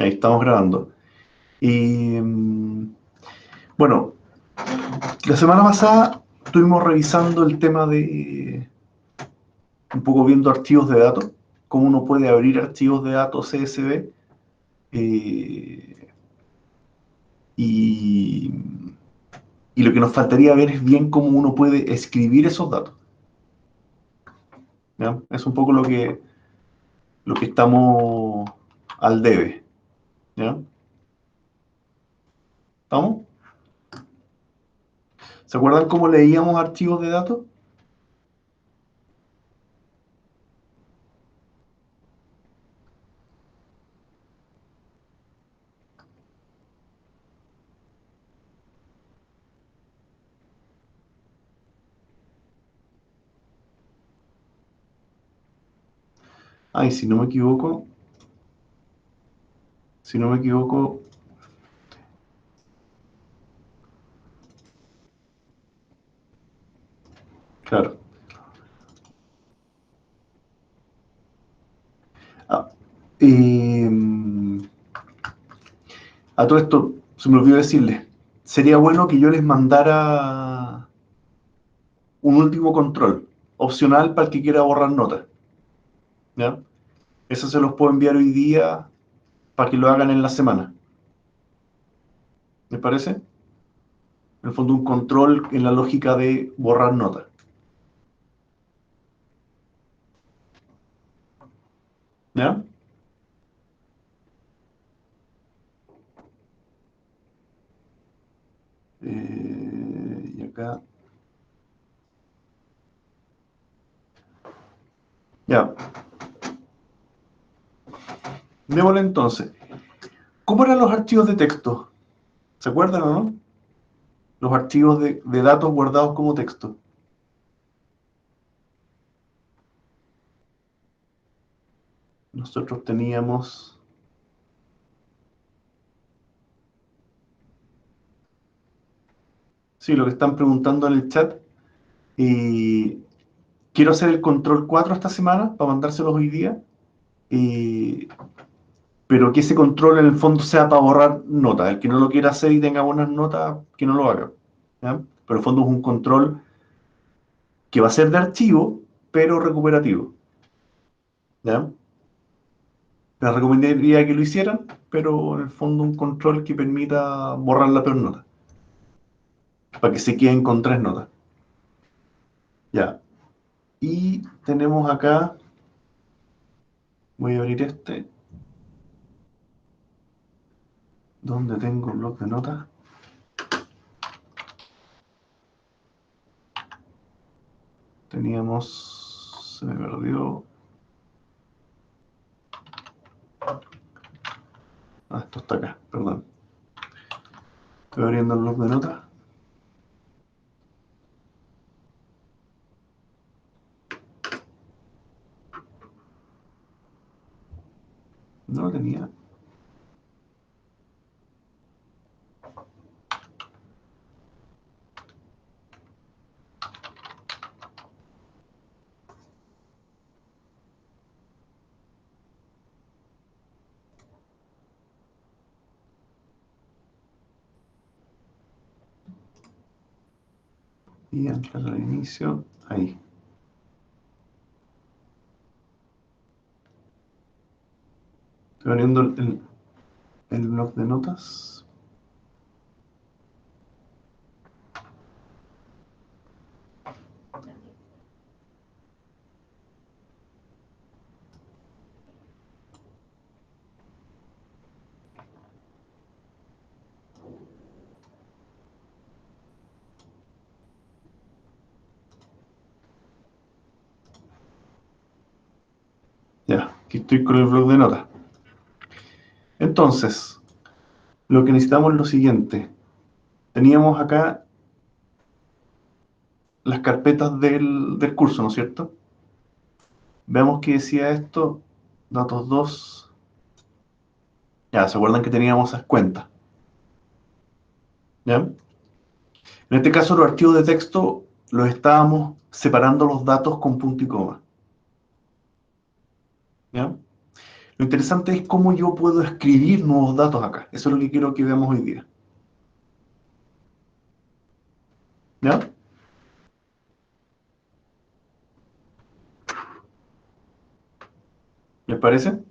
Ahí estamos grabando. Y bueno, la semana pasada estuvimos revisando el tema de un poco viendo archivos de datos, cómo uno puede abrir archivos de datos CSV y, y lo que nos faltaría ver es bien cómo uno puede escribir esos datos. ¿Ya? Es un poco lo que estamos al debe. ¿Ya? ¿Estamos? ¿Se acuerdan cómo leíamos archivos de datos? Ay, si no me equivoco, claro. Ah, eh, a todo esto, se me olvidó decirles, sería bueno que yo les mandara un último control, opcional para el que quiera borrar notas. ¿Ya? Eso se los puedo enviar hoy día para que lo hagan en la semana. ¿Les parece? En el fondo, un control en la lógica de borrar notas. ¿Ya? Y acá. Ya. Démosle entonces. ¿Cómo eran los archivos de texto? ¿Se acuerdan o no? Los archivos de datos guardados como texto. Nosotros teníamos. Sí, lo que están preguntando en el chat. Y quiero hacer el control 4 esta semana para mandárselos hoy día. Y pero que ese control en el fondo sea para borrar notas. El que no lo quiera hacer y tenga buenas notas, que no lo haga. ¿Ya? Pero en el fondo es un control que va a ser de archivo, pero recuperativo. ¿Ya? Les recomendaría que lo hicieran, pero en el fondo un control que permita borrar la peor nota, para que se queden con 3 notas. Ya. Y tenemos acá, voy a abrir este, donde tengo un bloc de notas. Teníamos, se me perdió. Ah, esto está acá, perdón. Estoy abriendo el bloc de notas. No lo tenía. Y entrar al inicio, ahí. Estoy abriendo el bloc de notas. Ya, aquí estoy con el bloc de notas. Entonces, lo que necesitamos es lo siguiente. Teníamos acá las carpetas del curso, ¿no es cierto? Veamos qué decía esto. Datos 2. Ya, ¿se acuerdan que teníamos esas cuentas? ¿Ya? En este caso, los archivos de texto los estábamos separando los datos con punto y coma. ¿Ya? Lo interesante es cómo yo puedo escribir nuevos datos acá. Eso es lo que quiero que veamos hoy día. ¿Ya? ¿Les parece?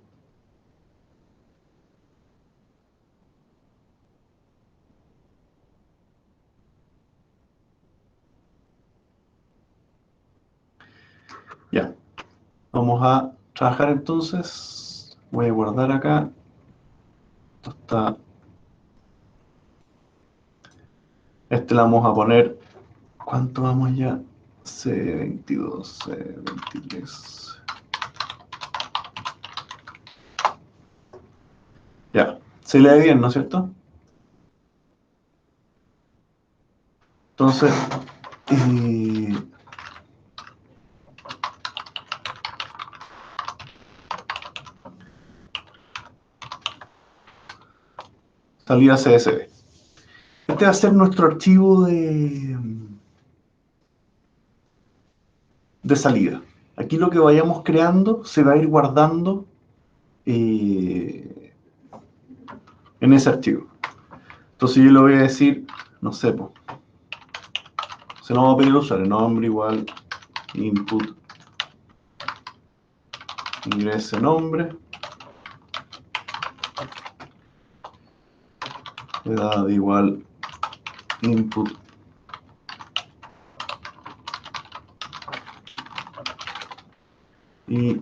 Ya. Vamos a trabajar entonces. Voy a guardar acá. Esto está. Este le vamos a poner. ¿Cuánto vamos ya? C22, C23. Ya. Se lee bien, ¿no es cierto? Entonces, eh, salida CSV. Este va a ser nuestro archivo de salida. Aquí lo que vayamos creando se va a ir guardando eh, en ese archivo. Entonces yo le voy a decir, no sé, pues, se nos va a pedir el usuario, nombre igual, input, ingrese nombre, edad igual, input, y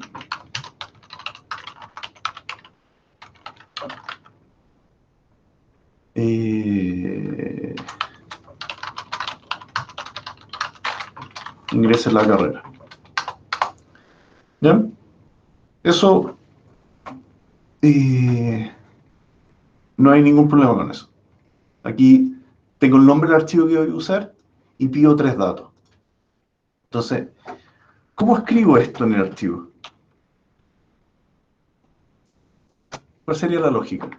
ingrese la carrera. ¿Ya? Eso no hay ningún problema con eso. Aquí tengo el nombre del archivo que voy a usar y pido tres datos. Entonces, ¿cómo escribo esto en el archivo? ¿Cuál sería la lógica?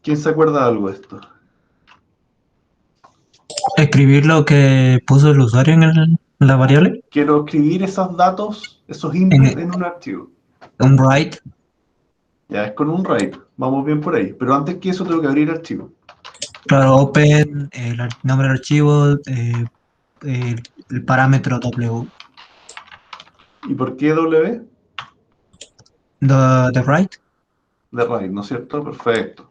¿Quién se acuerda de algo de esto? Escribir lo que puso el usuario en la variable, Quiero escribir esos datos, esos en inputs en un archivo. un write, Ya es con un write. Vamos bien por ahí. Pero antes que eso tengo que abrir archivo. claro, open, nombre del archivo, el parámetro W, ¿Y por qué W? the write. De write, ¿no es cierto? Perfecto.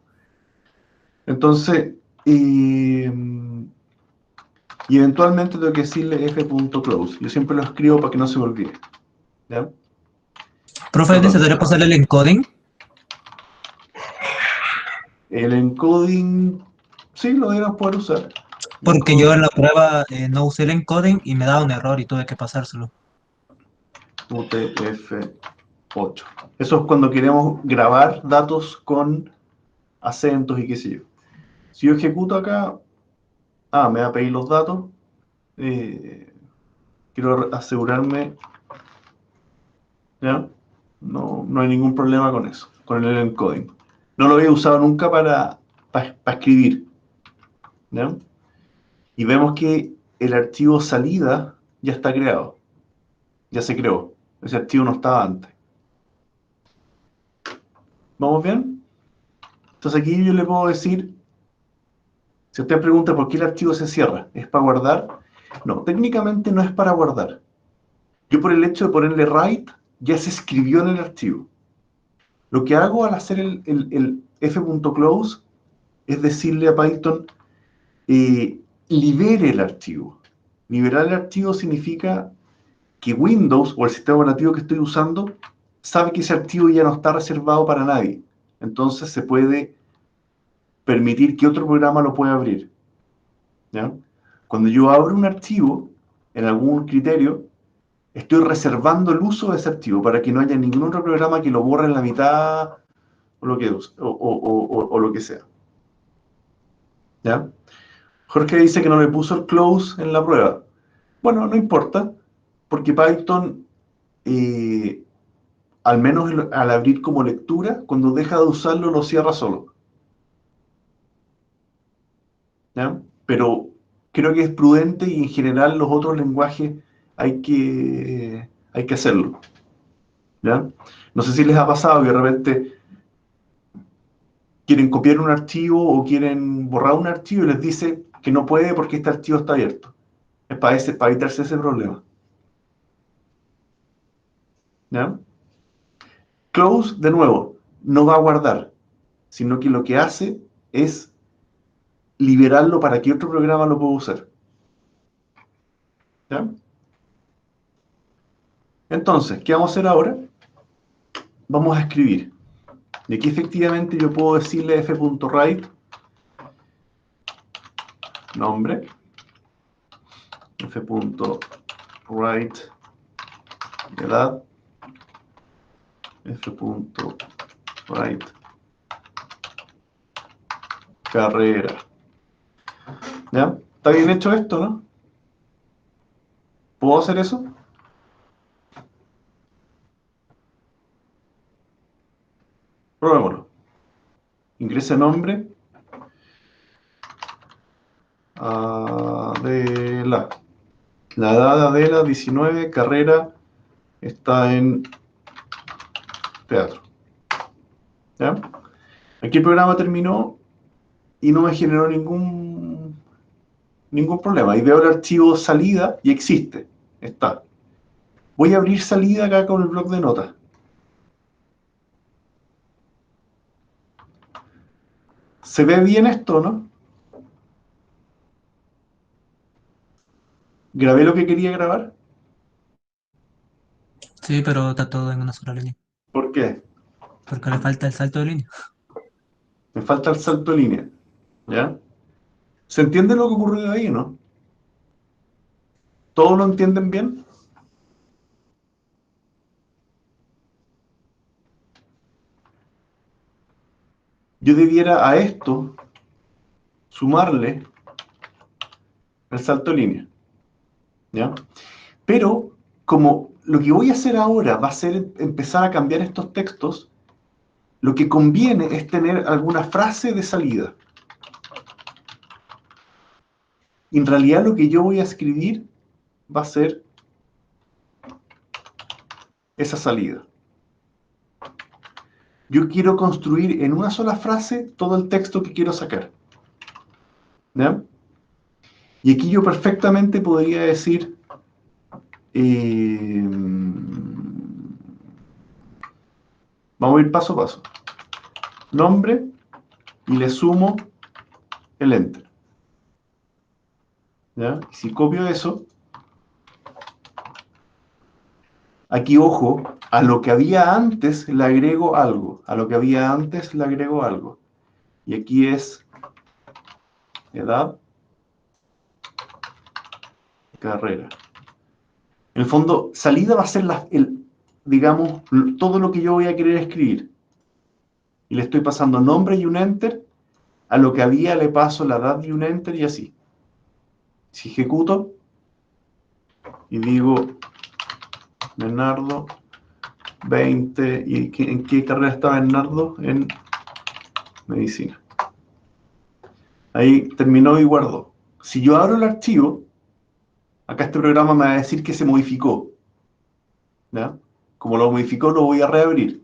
Entonces, y eventualmente tengo que decirle f.close. Yo siempre lo escribo para que no se me olvide. ¿Ya? Profe, Perdón. ¿necesitaría pasarle el encoding? El encoding, sí, lo deberíamos poder usar. Porque yo en Encoding la prueba no usé el encoding y me daba un error y tuve que pasárselo. UTF-8. Eso es cuando queremos grabar datos con acentos y qué sé yo. Si yo ejecuto acá, me va a pedir los datos. eh, quiero asegurarme, ¿ya? No, no hay ningún problema con eso, con el encoding. No lo había usado nunca para escribir, ¿ya? Y vemos que el archivo salida ya está creado, ya se creó. Ese archivo no estaba antes. ¿Vamos bien? Entonces aquí yo le puedo decir, si usted pregunta por qué el archivo se cierra, ¿es para guardar? No, técnicamente no es para guardar. Yo por el hecho de ponerle write, ya se escribió en el archivo. Lo que hago al hacer el f.close es decirle a Python, libere el archivo. Liberar el archivo significa que Windows o el sistema operativo que estoy usando sabe que ese archivo ya no está reservado para nadie. Entonces se puede permitir que otro programa lo pueda abrir. ¿Ya? Cuando yo abro un archivo en algún criterio, estoy reservando el uso de ese archivo para que no haya ningún otro programa que lo borre en la mitad o lo que, o lo que sea. ¿Ya? Jorge dice que no le puso el close en la prueba. Bueno, no importa, porque Python, eh, al menos al abrir como lectura, cuando deja de usarlo, lo cierra solo. ¿Ya? Pero creo que es prudente y en general los otros lenguajes hay que hacerlo. ¿ya? No sé si les ha pasado que de repente quieren copiar un archivo o quieren borrar un archivo y les dice que no puede porque este archivo está abierto. Es para evitarse ese problema, ¿ya? Close, de nuevo, no va a guardar, sino que lo que hace es liberarlo para que otro programa lo pueda usar, ¿ya? Entonces, ¿qué vamos a hacer ahora? Vamos a escribir. Y aquí efectivamente yo puedo decirle f.write nombre, f.write edad, f.write carrera. ¿Ya? ¿Está bien hecho esto, no? ¿Puedo hacer eso? Probémoslo. Ingrese nombre, Adela. La edad de Adela, 19, carrera, está en teatro. ¿Ya? Aquí el programa terminó y no me generó ningún problema. Y veo el archivo salida y existe. Está. Voy a abrir salida acá con el bloc de notas. ¿Se ve bien esto, no? ¿Grabé lo que quería grabar? Sí, pero está todo en una sola línea. ¿Por qué? Porque le falta el salto de línea. Me falta el salto de línea. ¿Ya? ¿Se entiende lo que ocurrió ahí, no? ¿Todos lo entienden bien? Yo debiera a esto sumarle el salto de línea. ¿Ya? Pero como lo que voy a hacer ahora va a ser empezar a cambiar estos textos, lo que conviene es tener alguna frase de salida. En realidad lo que yo voy a escribir va a ser esa salida. Yo quiero construir en una sola frase todo el texto que quiero sacar. ¿Ya? Y aquí yo perfectamente podría decir, eh, vamos a ir paso a paso. Nombre y le sumo el enter. ¿Ya? Y si copio eso, aquí ojo, a lo que había antes le agrego algo. A lo que había antes le agrego algo. Y aquí es edad, carrera. En el fondo, salida va a ser digamos, todo lo que yo voy a querer escribir. Y le estoy pasando nombre y un enter. A lo que había le paso la edad y un enter y así. Si ejecuto y digo Bernardo 20, ¿y en qué carrera está Bernardo? En medicina. Ahí terminó y guardó. Si yo abro el archivo, acá este programa me va a decir que se modificó. ¿Ya? Como lo modificó, lo voy a reabrir.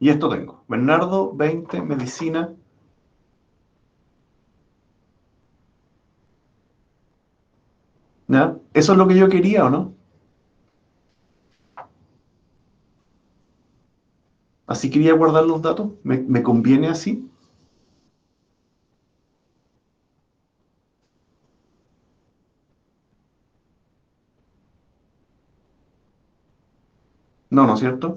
Y esto tengo. Bernardo 20, medicina. ¿Ya? ¿Eso es lo que yo quería o no? ¿Así quería guardar los datos? ¿Me conviene así? No, ¿no es cierto?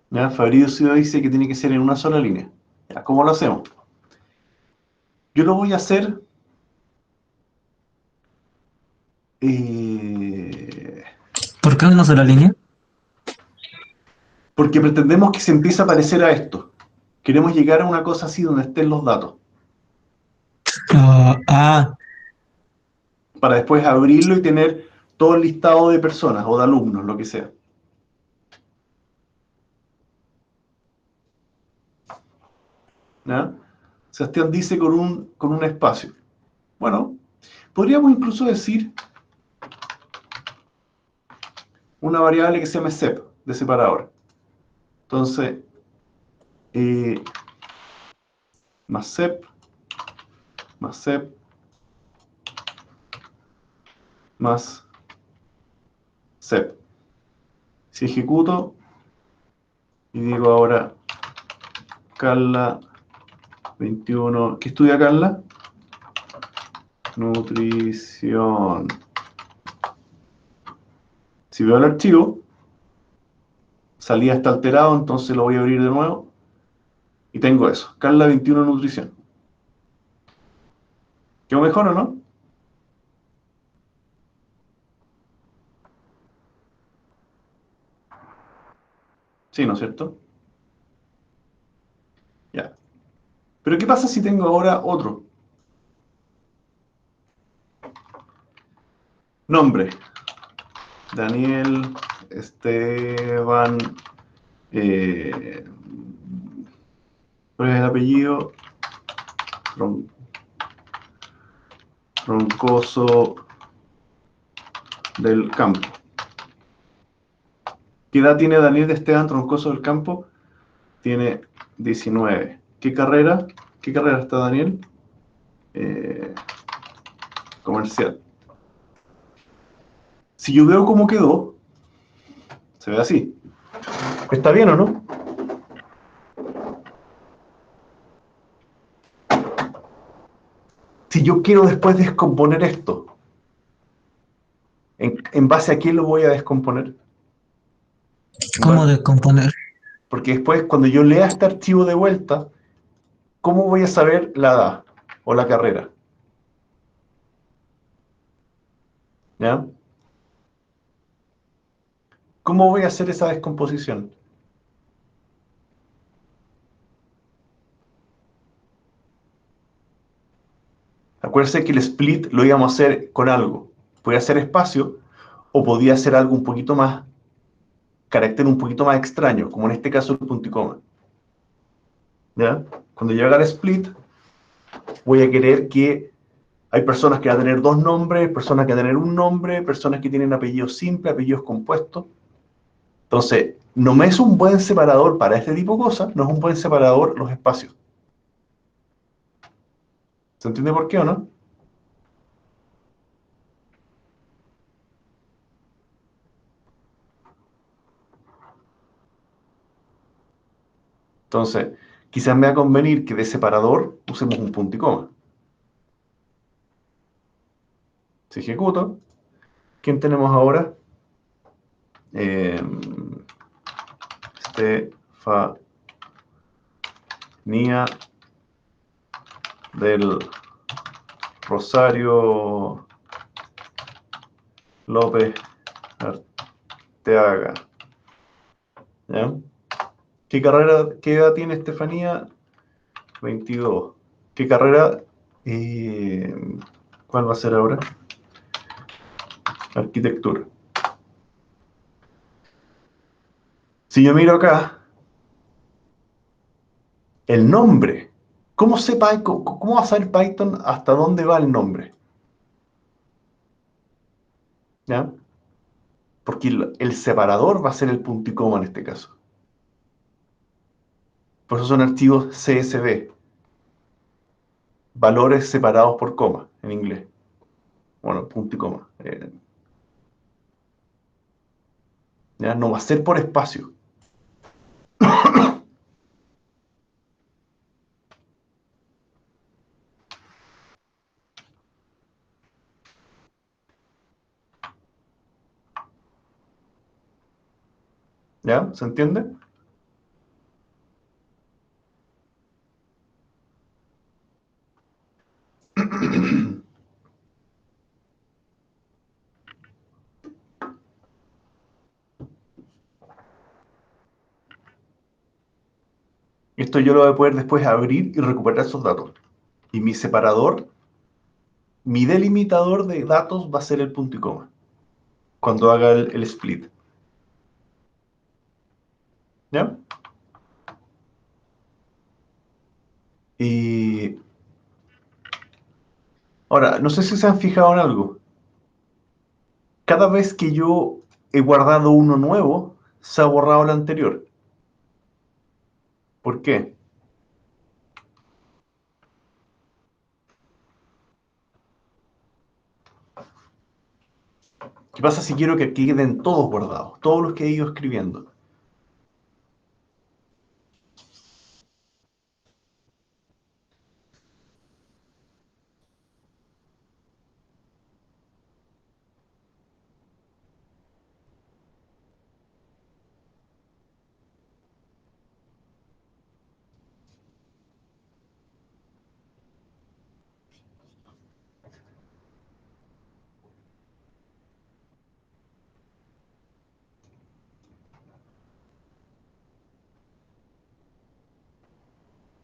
¿Ya? Fabricio dice que tiene que ser en una sola línea. ¿Ya? ¿Cómo lo hacemos? Yo lo voy a hacer eh, ¿Por qué una sola línea? porque pretendemos que se empiece a parecer a esto. Queremos llegar a una cosa así donde estén los datos, Ah, para después abrirlo y tener todo el listado de personas o de alumnos, lo que sea. ¿Ya? Sebastián dice con un espacio. Bueno, podríamos incluso decir una variable que se llame sep, de separador. Entonces, eh, más sep, más sep, más sep. Si ejecuto y digo ahora Carla 21, ¿qué estudia Carla? Nutrición. Si veo el archivo, salida está alterado, entonces lo voy a abrir de nuevo y tengo eso, Carla 21 Nutrición. ¿Quedó mejor o no? Sí, ¿no es cierto? Ya. Pero ¿qué pasa si tengo ahora otro? Nombre. Daniel Esteban. Eh, ¿Cuál es el apellido? Ron- Roncoso del Campo. ¿Qué edad tiene Daniel Esteban Troncoso del Campo? Tiene 19. ¿Qué carrera? ¿Qué carrera está Daniel? Eh, Comercial. Si yo veo cómo quedó, se ve así. ¿Está bien o no? Si yo quiero después descomponer esto, ¿en base a quién lo voy a descomponer? En ¿Cómo base- descomponer? Porque después, cuando yo lea este archivo de vuelta, ¿cómo voy a saber la edad o la carrera? ¿Ya? ¿Cómo voy a hacer esa descomposición? Acuérdense que el split lo íbamos a hacer con algo. Podía ser espacio o podía ser algo un poquito más, carácter un poquito más extraño, como en este caso el punto y coma. ¿Ya? Cuando yo haga el split, voy a querer que hay personas que van a tener dos nombres, personas que van a tener un nombre, personas que tienen apellidos simples, apellidos compuestos. Entonces, no me es un buen separador para este tipo de cosas, no es un buen separador los espacios. ¿Se entiende por qué o no? Entonces, quizás me va a convenir que de separador usemos un punto y coma. Si ejecuto, ¿quién tenemos ahora? Eh, Estefanía del Rosario López Arteaga. ¿Ya? ¿Qué carrera, qué edad tiene Estefanía? 22. ¿Qué carrera? Eh, ¿Cuál va a ser ahora? Arquitectura. Si yo miro acá, el nombre. ¿Cómo sepa, cómo va a saber Python hasta dónde va el nombre? ¿Ya? Porque el separador va a ser el punto y coma en este caso. Por eso son archivos CSV, valores separados por coma en inglés. Bueno, punto y coma. ¿Ya? No va a ser por espacio. ¿Ya? ¿Se entiende? Esto yo lo voy a poder después abrir y recuperar esos datos. Y mi separador, mi delimitador de datos va a ser el punto y coma cuando haga el split. ¿Ya? Y Ahora, no sé si se han fijado en algo. Cada vez que yo he guardado uno nuevo, se ha borrado el anterior. ¿Por qué? ¿Qué pasa si quiero que queden todos guardados? Todos los que he ido escribiendo.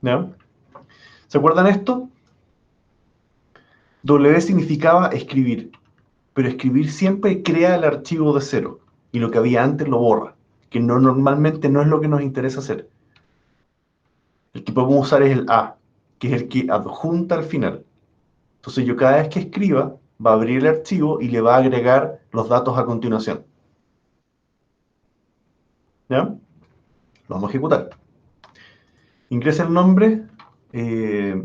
¿Ya? ¿Se acuerdan esto? W significaba escribir, pero escribir siempre crea el archivo de cero y lo que había antes lo borra, que no, normalmente no es lo que nos interesa hacer. El que podemos usar es el A, que es el que adjunta al final. Entonces yo cada vez que escriba va a abrir el archivo y le va a agregar los datos a continuación. ¿Ya? Lo vamos a ejecutar. Ingresa el nombre, eh,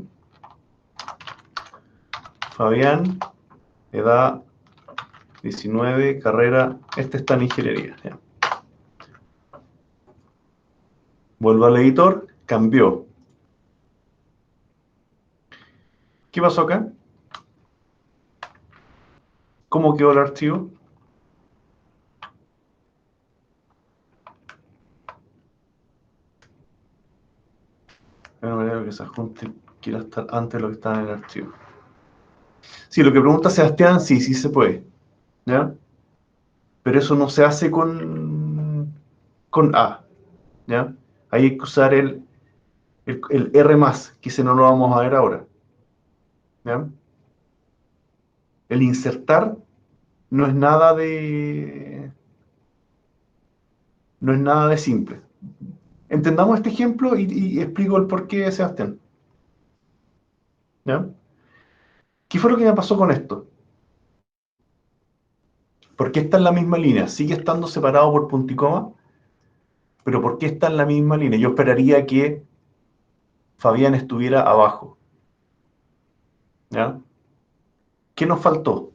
Fabián, edad 19, carrera, este está en ingeniería. ¿Ya? Vuelvo al editor, cambió. ¿Qué pasó acá? ¿Cómo quedó el archivo? De una manera que se adjunte quiera estar antes de lo que estaba en el archivo. Sí, lo que pregunta Sebastián, sí, sí se puede. ¿Ya? Pero eso no se hace con A. ¿Ya? Ahí hay que usar el R+, que ese no lo vamos a ver ahora. ¿Ya? El insertar no es nada de, no es nada de simple. Entendamos este ejemplo y explico el porqué de Sebastián. ¿Ya? ¿Qué fue lo que me pasó con esto? ¿Por qué está en la misma línea? Sigue estando separado por punto y coma, pero ¿por qué está en la misma línea? Yo esperaría que Fabián estuviera abajo. ¿Ya? ¿Qué nos faltó?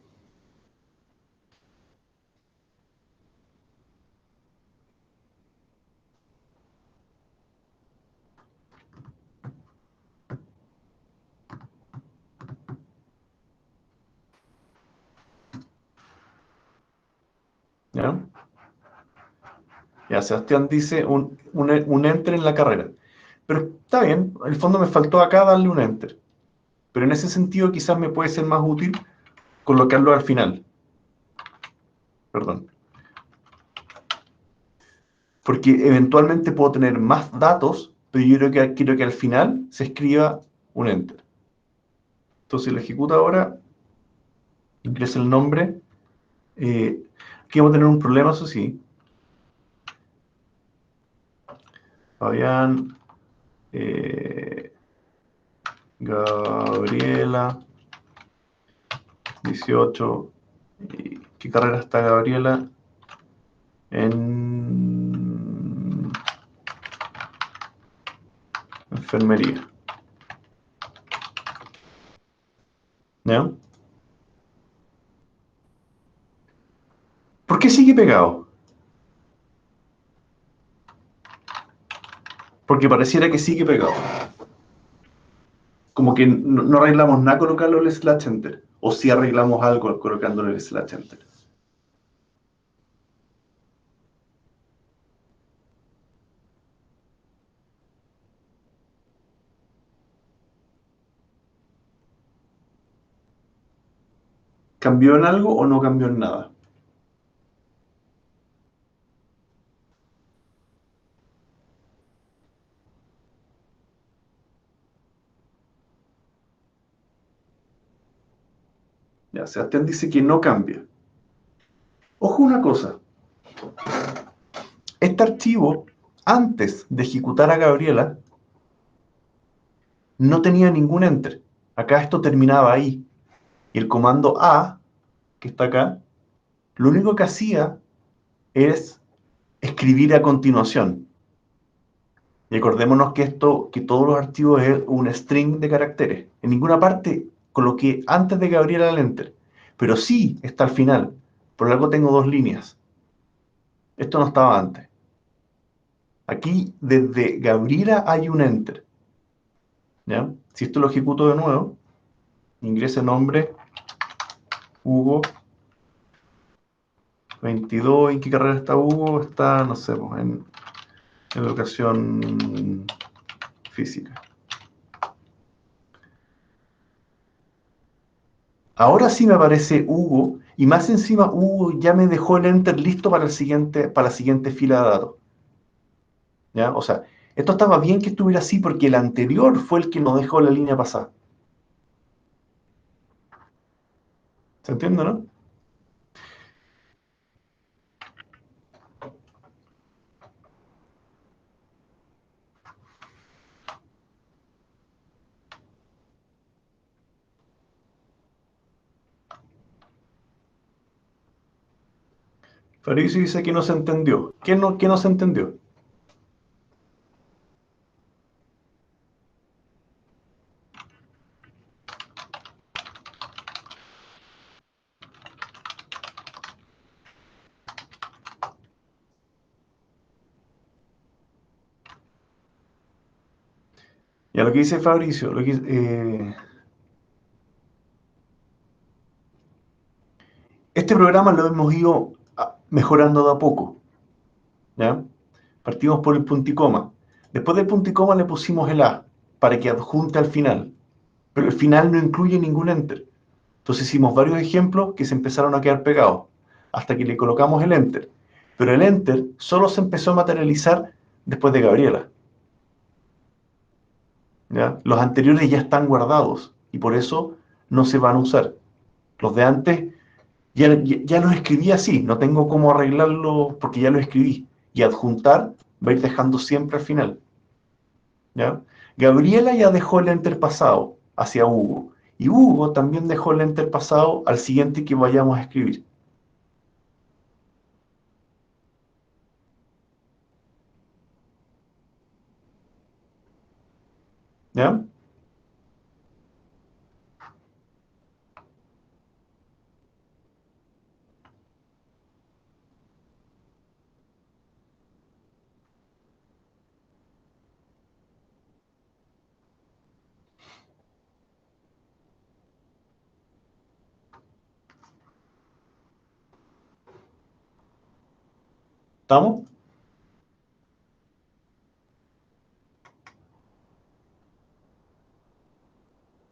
¿Ya? Ya, Sebastián dice un enter en la carrera. Pero está bien, en el fondo me faltó acá darle un enter. Pero en ese sentido quizás me puede ser más útil colocarlo al final. Perdón. Porque eventualmente puedo tener más datos, pero yo quiero que al final se escriba un enter. Entonces lo ejecuta ahora, ingresa el nombre. Aquí vamos a tener un problema, eso sí. Fabián, Gabriela, 18. ¿Qué carrera está Gabriela? En enfermería. ¿Ya? ¿Por qué sigue pegado? Porque pareciera que sigue pegado. Como que no arreglamos nada colocando el slash enter. O si arreglamos algo colocándole el slash enter. ¿Cambió en algo o no cambió en nada? Ya, Sebastián dice que no cambia. Ojo una cosa. Este archivo, antes de ejecutar a Gabriela, no tenía ningún enter. Acá esto terminaba ahí. Y el comando A, que está acá, lo único que hacía es escribir a continuación. Y acordémonos que que todos los archivos es un string de caracteres. En ninguna parte coloqué antes de Gabriela el enter, pero sí está al final. Por algo tengo dos líneas. Esto no estaba antes. Aquí, desde Gabriela hay un enter. ¿Ya? Si esto lo ejecuto de nuevo, ingreso el nombre, Hugo 22. ¿En qué carrera está Hugo? Está, no sé, pues, en educación física. Ahora sí me aparece Hugo, y más encima Hugo ya me dejó el enter listo para para la siguiente fila de datos. ¿Ya? O sea, esto estaba bien que estuviera así porque el anterior fue el que nos dejó la línea pasada. ¿Se entiende, no? Fabricio dice que no se entendió. Qué no se entendió? Ya lo que dice Fabricio, este programa lo hemos ido mejorando de a poco. ¿Ya? Partimos por el punto y coma. Después del punto y coma le pusimos el A para que adjunte al final. Pero el final no incluye ningún enter. Entonces hicimos varios ejemplos que se empezaron a quedar pegados hasta que le colocamos el enter. Pero el enter solo se empezó a materializar después de Gabriela. ¿Ya? Los anteriores ya están guardados y por eso no se van a usar. Los de antes ya los escribí así, no tengo cómo arreglarlo porque ya lo escribí. Y adjuntar va a ir dejando siempre al final. ¿Ya? Gabriela ya dejó el enter pasado hacia Hugo. Y Hugo también dejó el enter pasado al siguiente que vayamos a escribir. ¿Ya? ¿Estamos?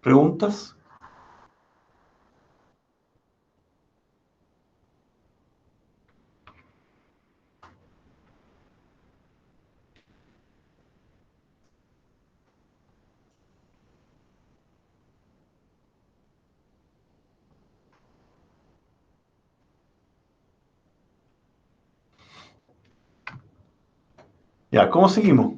¿Preguntas? Ya, ¿cómo seguimos?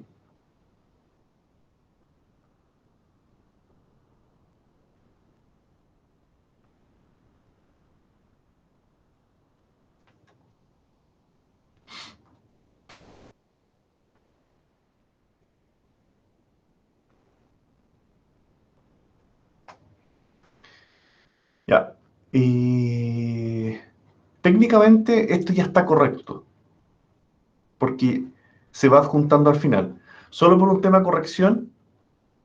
Ya. Y técnicamente esto ya está correcto, porque se va adjuntando al final. Solo por un tema de corrección,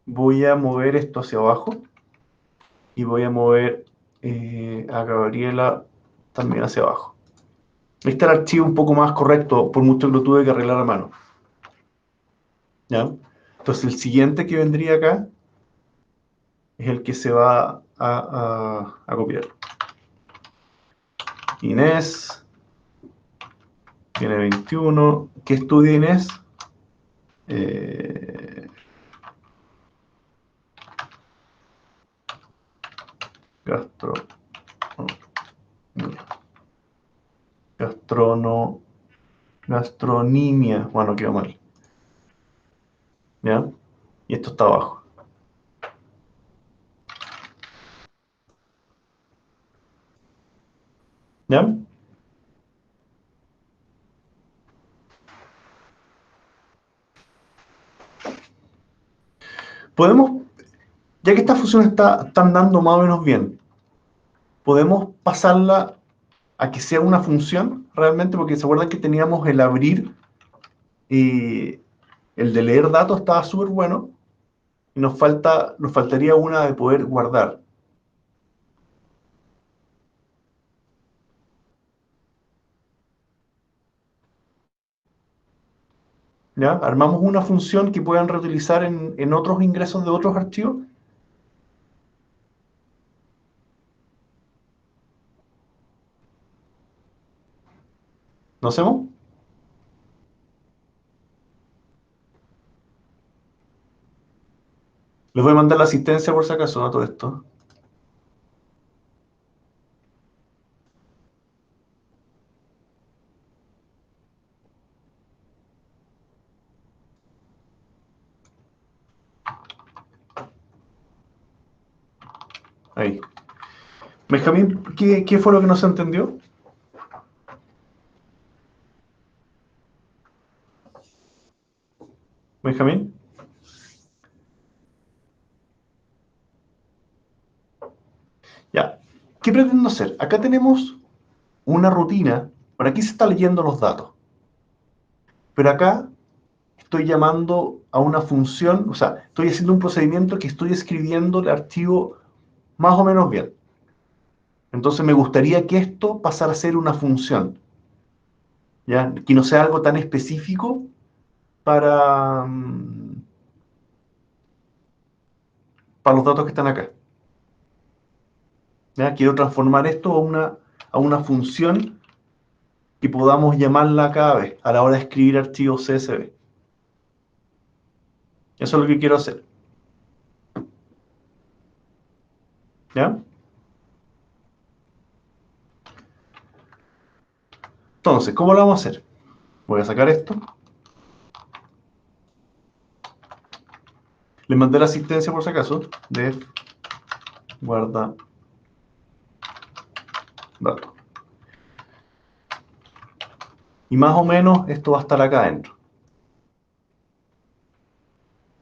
voy a mover esto hacia abajo y voy a mover a Gabriela también hacia abajo. Ahí está el archivo un poco más correcto, por mucho que lo tuve que arreglar a mano. ¿Ya? Entonces el siguiente que vendría acá es el que se va a copiar. Inés tiene 21. ¿Qué estudia Inés? Eh, gastro, gastrono, Gastronimia. Bueno, quedó mal. ¿Ya? Y esto está abajo. ¿Ya? Podemos, ya que esta función está andando más o menos bien, podemos pasarla a que sea una función realmente, porque se acuerdan que teníamos el abrir y el de leer datos estaba súper bueno, y nos faltaría una de poder guardar. ¿Ya? Armamos una función que puedan reutilizar en otros ingresos de otros archivos. ¿Lo hacemos? Les voy a mandar la asistencia por si acaso a todo esto. Ahí. Benjamín, ¿qué fue lo que no se entendió? Benjamín. Ya. ¿Qué pretendo hacer? Acá tenemos una rutina. Por aquí se está leyendo los datos. Pero acá estoy llamando a una función, o sea, estoy haciendo un procedimiento que estoy escribiendo el archivo más o menos bien. Entonces me gustaría que esto pasara a ser una función, ¿ya? Que no sea algo tan específico para, para los datos que están acá. ¿Ya? Quiero transformar esto a una función que podamos llamarla cada vez a la hora de escribir archivos CSV. Eso es lo que quiero hacer. ¿Ya? Entonces, ¿cómo lo vamos a hacer? Voy a sacar esto. Le mandé la asistencia por si acaso. Def guarda datos. Y más o menos esto va a estar acá adentro.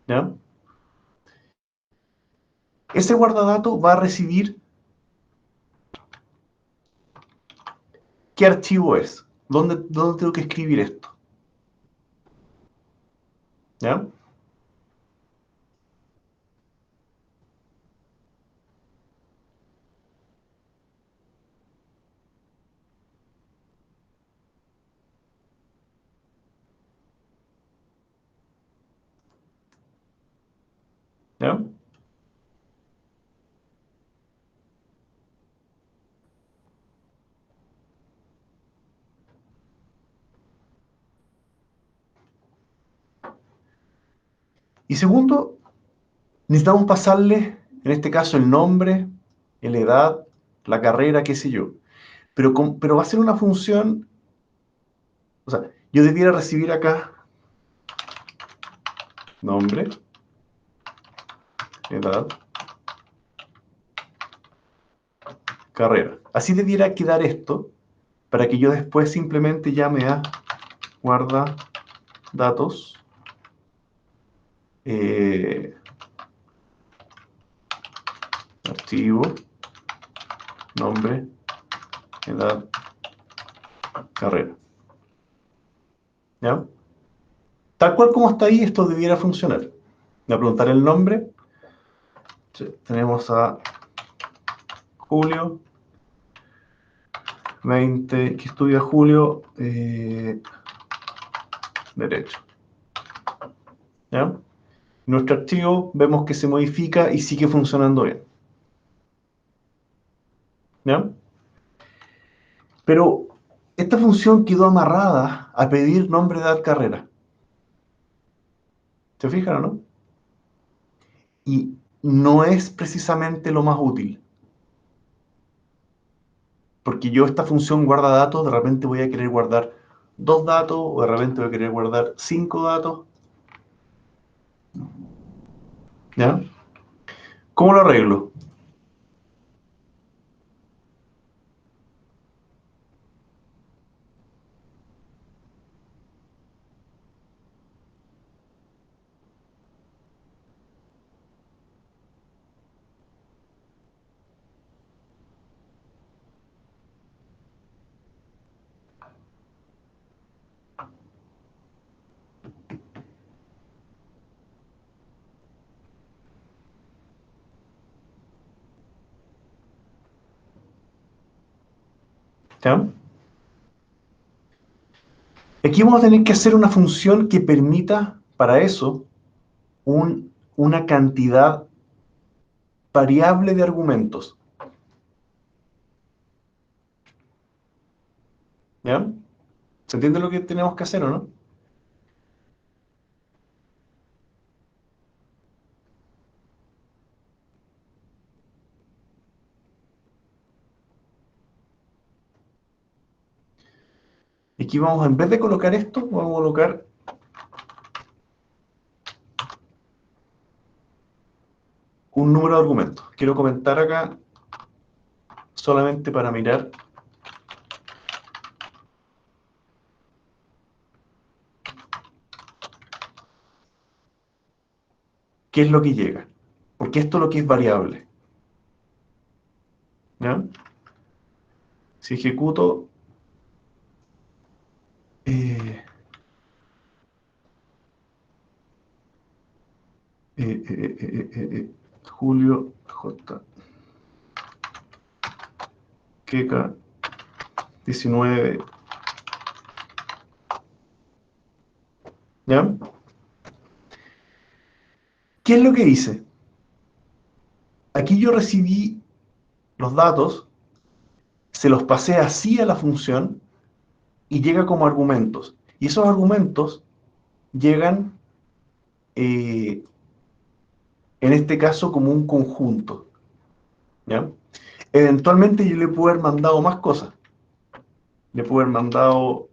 ¿Ya? Ese guardadatos va a recibir qué archivo es. ¿Dónde tengo que escribir esto? ¿Ya? ¿Ya? Y segundo, necesitamos pasarle, en este caso, el nombre, la edad, la carrera, qué sé yo. Pero va a ser una función, o sea, yo debiera recibir acá nombre, edad, carrera. Así debiera quedar esto para que yo después simplemente llame a guarda datos, eh, archivo, nombre, edad, carrera. ¿Ya? Tal cual como está ahí, esto debiera funcionar. Voy a preguntar el nombre. Sí, tenemos a Julio, 20, que estudia Julio, derecho. ¿Ya? Nuestro archivo vemos que se modifica y sigue funcionando bien. ¿Ya? Pero esta función quedó amarrada a pedir nombre, edad, carrera. ¿Se fijan o no? Y no es precisamente lo más útil. Porque yo esta función guarda datos, de repente voy a querer guardar 2 datos, o de repente voy a querer guardar 5 datos. ¿Ya? ¿Cómo lo arreglo? ¿Ya? Aquí vamos a tener que hacer una función que permita, para eso, una cantidad variable de argumentos. ¿Ya? ¿Se entiende lo que tenemos que hacer o no? Aquí vamos, en vez de colocar esto, vamos a colocar un número de argumentos. Quiero comentar acá solamente para mirar qué es lo que llega. Porque esto es lo que es variable. ¿Ya? Si ejecuto eh, Julio J. Queca 19. ¿Ya? ¿Qué es lo que hice? Aquí yo recibí los datos, se los pasé así a la función y llega como argumentos. Y esos argumentos llegan, en este caso, como un conjunto. ¿Ya? Eventualmente yo le puedo haber mandado más cosas. Le puedo haber mandado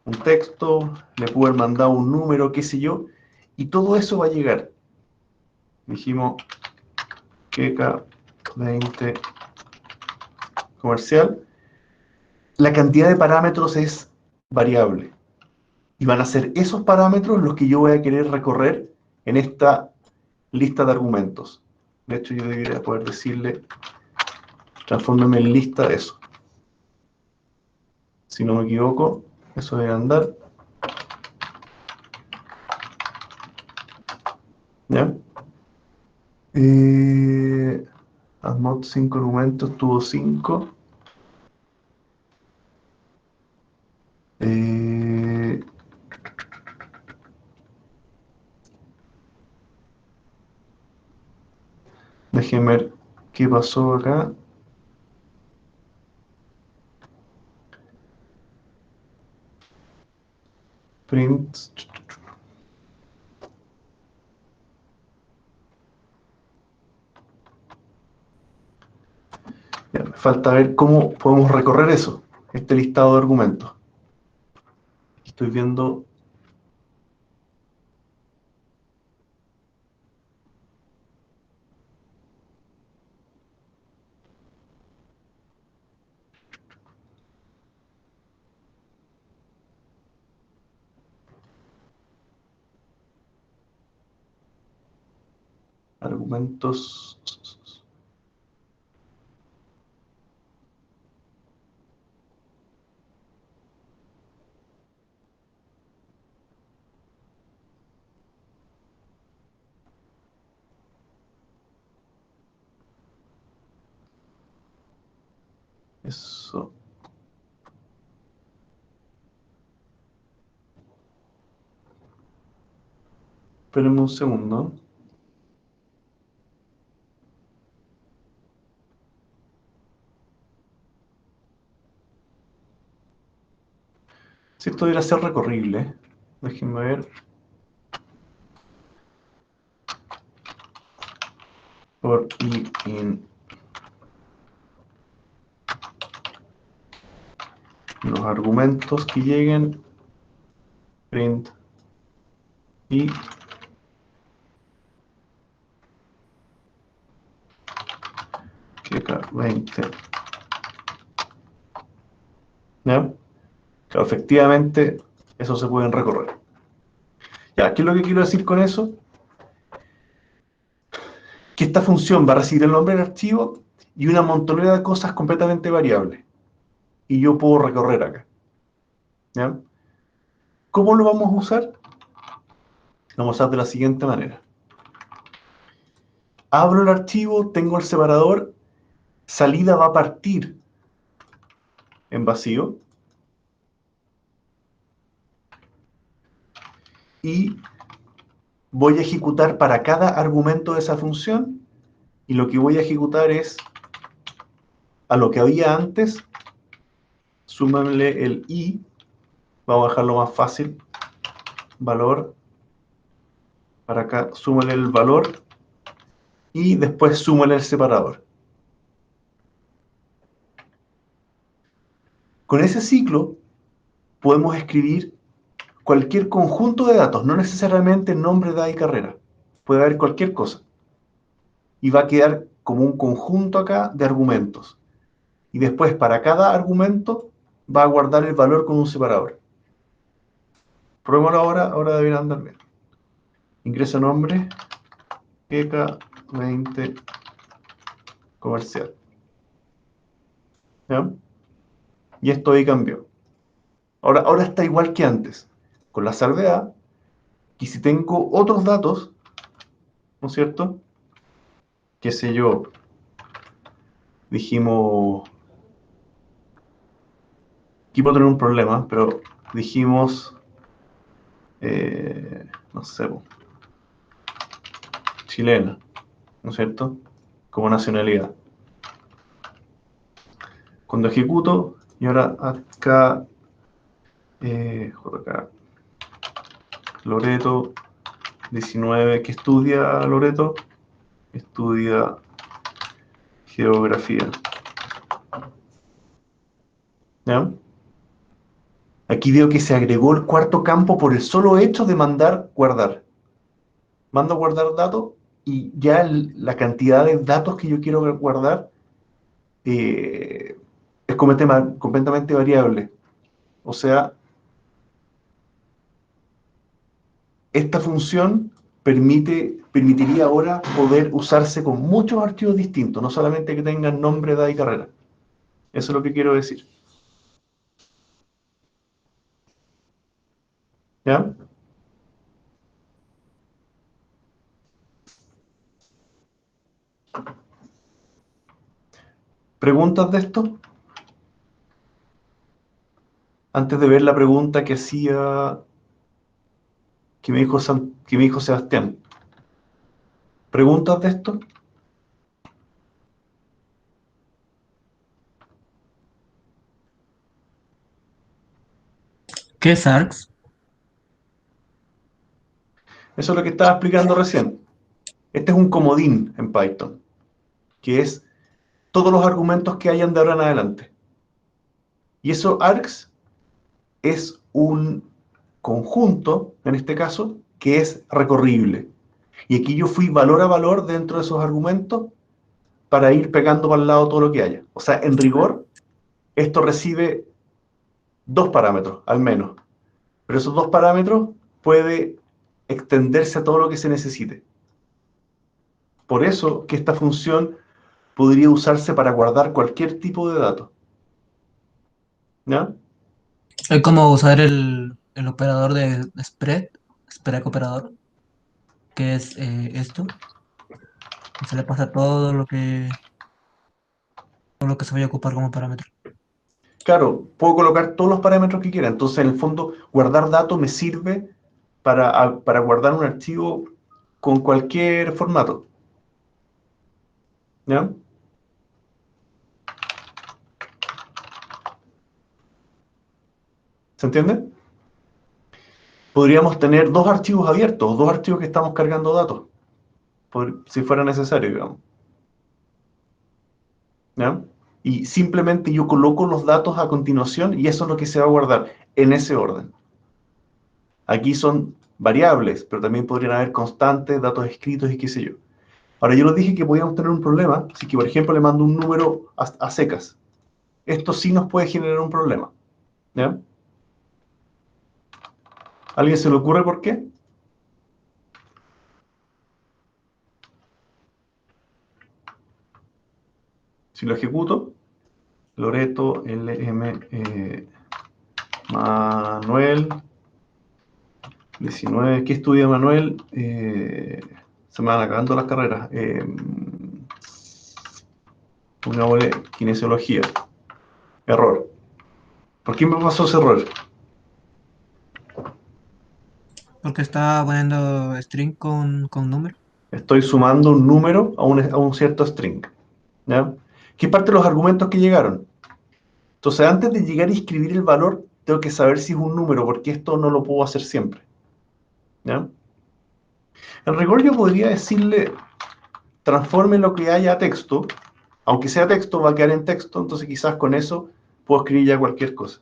un texto, le puedo haber mandado un número, qué sé yo, y todo eso va a llegar. Dijimos Queca 20 comercial. La cantidad de parámetros es variable. Y van a ser esos parámetros los que yo voy a querer recorrer en esta lista de argumentos. De hecho, yo debería poder decirle, transfórmeme en lista de eso. Si no me equivoco, eso debe andar. ¿Ya? Admod 5 argumentos, tuvo 5. Déjenme ver qué pasó acá. Print. Ya, me falta ver cómo podemos recorrer eso, este listado de argumentos. Estoy viendo. Argumentos. Eso. Espérenme un segundo. Si esto debería ser recorrible. Déjenme ver. Por i en los argumentos que lleguen. Print y queca 20. ¿Ya? Claro, efectivamente, eso se pueden recorrer. Ya, ¿qué es lo que quiero decir con eso? Que esta función va a recibir el nombre del archivo y una montonera de cosas completamente variables. Y yo puedo recorrer acá. ¿Ya? ¿Cómo lo vamos a usar? Lo vamos a usar de la siguiente manera. Abro el archivo, tengo el separador, salida va a partir en vacío. Y voy a ejecutar para cada argumento de esa función. Y lo que voy a ejecutar es a lo que había antes, súmale el i, vamos a dejarlo más fácil, valor, para acá, súmale el valor, y después súmale el separador. Con ese ciclo podemos escribir cualquier conjunto de datos, no necesariamente nombre, edad y carrera. Puede haber cualquier cosa. Y va a quedar como un conjunto acá de argumentos. Y después, para cada argumento, va a guardar el valor con un separador. Probémoslo ahora debería andar bien. Ingreso nombre, EK20 comercial. ¿Ya? Y esto ahí cambió. Ahora está igual que antes, con la salvedad que si tengo otros datos, ¿no es cierto? Qué sé yo, dijimos, aquí puedo tener un problema, pero dijimos, no sé, chilena, ¿no es cierto? Como nacionalidad. Cuando ejecuto, y ahora acá, JK, Loreto, 19, ¿qué estudia Loreto? Estudia geografía. ¿Ya? Aquí veo que se agregó el cuarto campo por el solo hecho de mandar guardar. Mando guardar datos y ya la cantidad de datos que yo quiero guardar eh, es completamente variable. O sea, esta función permitiría ahora poder usarse con muchos archivos distintos, no solamente que tengan nombre, edad y carrera. Eso es lo que quiero decir. ¿Ya? ¿Preguntas de esto? Antes de ver la pregunta que me dijo Sebastián. ¿Preguntas de esto? ¿Qué es ARCS? Eso es lo que estaba explicando recién. Este es un comodín en Python, que es todos los argumentos que hayan de ahora en adelante. Y eso, args, es un conjunto, en este caso, que es recorrible. Y aquí yo fui valor a valor dentro de esos argumentos para ir pegando para el lado todo lo que haya. O sea, en rigor, esto recibe dos parámetros, al menos. Pero esos dos parámetros puede extenderse a todo lo que se necesite. Por eso que esta función podría usarse para guardar cualquier tipo de datos. ¿Ya? Es como usar el operador de spread operador, que es esto. Y se le pasa todo lo que se vaya a ocupar como parámetro. Claro, puedo colocar todos los parámetros que quiera. Entonces, en el fondo, guardar datos me sirve para guardar un archivo con cualquier formato. ¿Ya? ¿Se entiende? Podríamos tener dos archivos abiertos, dos archivos que estamos cargando datos, si fuera necesario, digamos. ¿Ya? Y simplemente yo coloco los datos a continuación y eso es lo que se va a guardar en ese orden. Aquí son variables, pero también podrían haber constantes, datos escritos y qué sé yo. Ahora, yo les dije que podíamos tener un problema si que, por ejemplo, le mando un número a secas. Esto sí nos puede generar un problema. ¿Ya? ¿Alguien se le ocurre por qué? Si lo ejecuto, Loreto, LM, Manuel, 19. ¿Qué estudia Manuel? Se me van acabando las carreras. Pongámosle kinesiología. Error. ¿Por qué me pasó ese error? Porque está poniendo string con número. Estoy sumando un número a un cierto string. ¿Ya? ¿Qué parte de los argumentos que llegaron? Entonces, antes de llegar a escribir el valor, tengo que saber si es un número, porque esto no lo puedo hacer siempre. ¿Ya? En rigor yo podría decirle, transforme lo que haya a texto, aunque sea texto, va a quedar en texto, entonces quizás con eso puedo escribir ya cualquier cosa.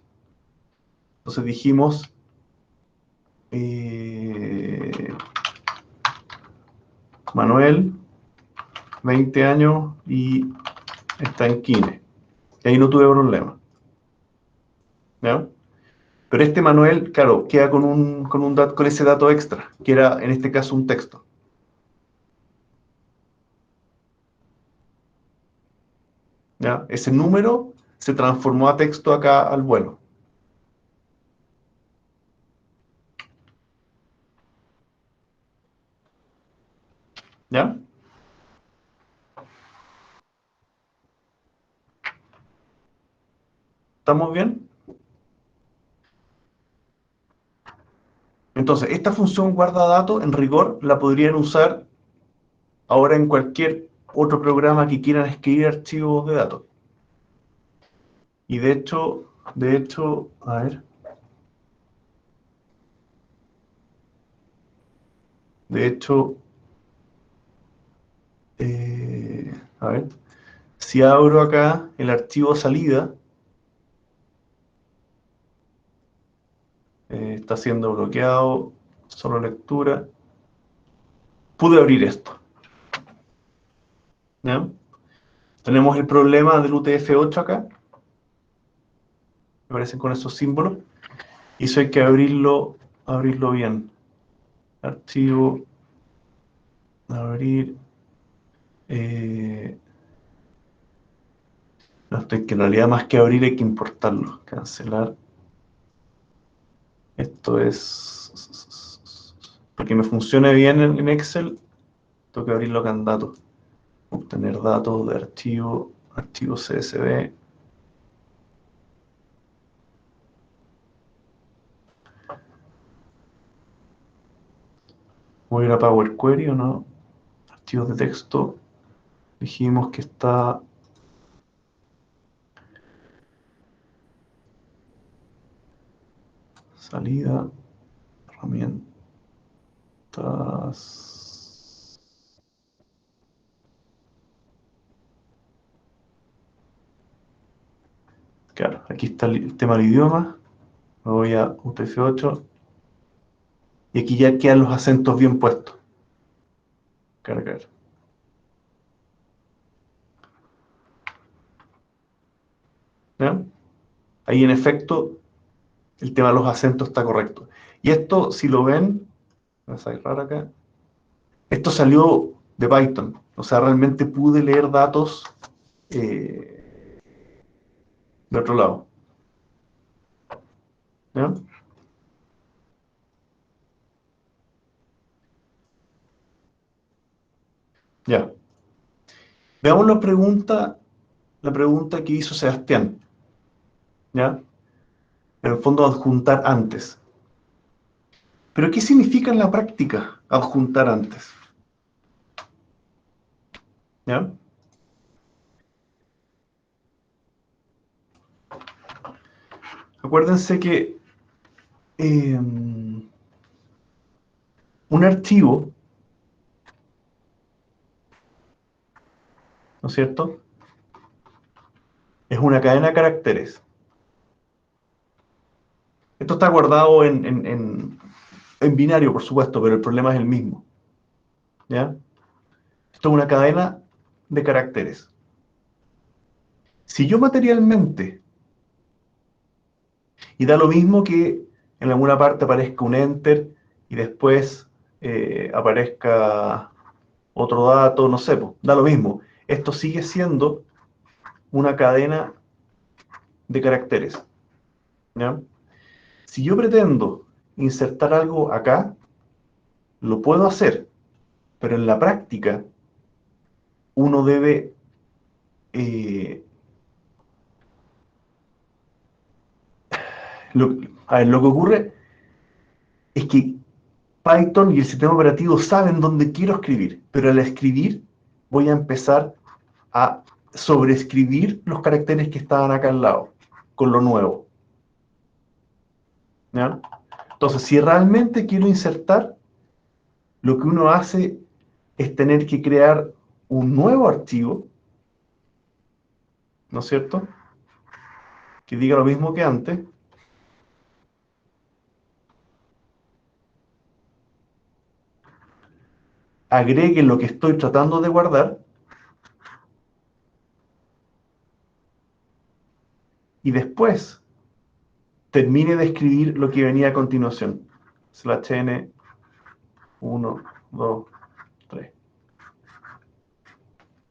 Entonces dijimos, eh, Manuel, 20 años y está en Kine. Y ahí no tuve problema. ¿Ya? Pero este Manuel, claro, queda con ese dato extra, que era en este caso un texto. ¿Ya? Ese número se transformó a texto acá al vuelo. ¿Ya? ¿Estamos bien? Entonces, esta función guarda datos, en rigor, la podrían usar ahora en cualquier otro programa que quieran escribir archivos de datos. Y a ver, de hecho, a ver, si abro acá el archivo salida, está siendo bloqueado, solo lectura, pude abrir esto. ¿Ya? Tenemos el problema del UTF-8 acá, me aparecen con esos símbolos, y eso hay que abrirlo bien. Archivo, abrir, no estoy, que en realidad más que abrir hay que importarlo, cancelar. Esto es, para que me funcione bien en Excel, tengo que abrirlo acá en datos, obtener datos de archivo CSV. Voy a ir a Power Query o no, archivos de texto, dijimos que está salida, herramientas. Claro, aquí está el tema del idioma. Me voy a UTF-8 y aquí ya quedan los acentos bien puestos. Cargar. ¿Ya? Ahí en efecto el tema de los acentos está correcto. Y esto, si lo ven, voy a cerrar acá. Esto salió de Python. O sea, realmente pude leer datos eh, de otro lado. ¿Ya? Ya. Veamos la pregunta que hizo Sebastián. ¿Ya? En el fondo, adjuntar antes. Pero ¿qué significa en la práctica adjuntar antes? ¿Ya? Acuérdense que un archivo, ¿no es cierto? Es una cadena de caracteres. Esto está guardado en binario, por supuesto, pero el problema es el mismo. ¿Ya? Esto es una cadena de caracteres. Si yo materialmente, y da lo mismo que en alguna parte aparezca un enter y después aparezca otro dato, no sé, pues, da lo mismo. Esto sigue siendo una cadena de caracteres. ¿Ya? Si yo pretendo insertar algo acá, lo puedo hacer, pero en la práctica uno debe eh, A ver, lo que ocurre es que Python y el sistema operativo saben dónde quiero escribir, pero al escribir voy a empezar a sobreescribir los caracteres que estaban acá al lado, con lo nuevo. ¿Ya? Entonces, si realmente quiero insertar, lo que uno hace es tener que crear un nuevo archivo, ¿no es cierto? Que diga lo mismo que antes. Agregue lo que estoy tratando de guardar y después termine de escribir lo que venía a continuación. /n 1, 2, 3.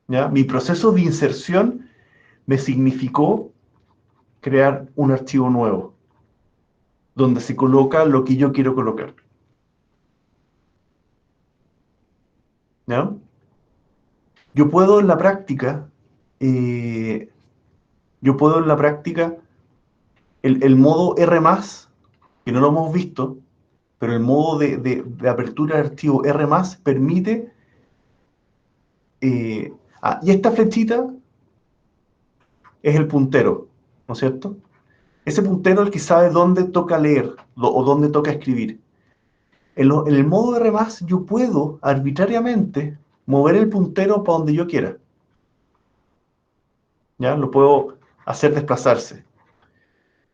¿Ya? Mi proceso de inserción me significó crear un archivo nuevo, donde se coloca lo que yo quiero colocar. ¿Ya? Yo puedo en la práctica, eh, yo puedo en la práctica, el modo R+, que no lo hemos visto, pero el modo de apertura de archivo R+, permite, y esta flechita es el puntero, ¿no es cierto? Ese puntero es el que sabe dónde toca leer o dónde toca escribir. En el modo R+, yo puedo arbitrariamente mover el puntero para donde yo quiera. ¿Ya? Lo puedo hacer desplazarse.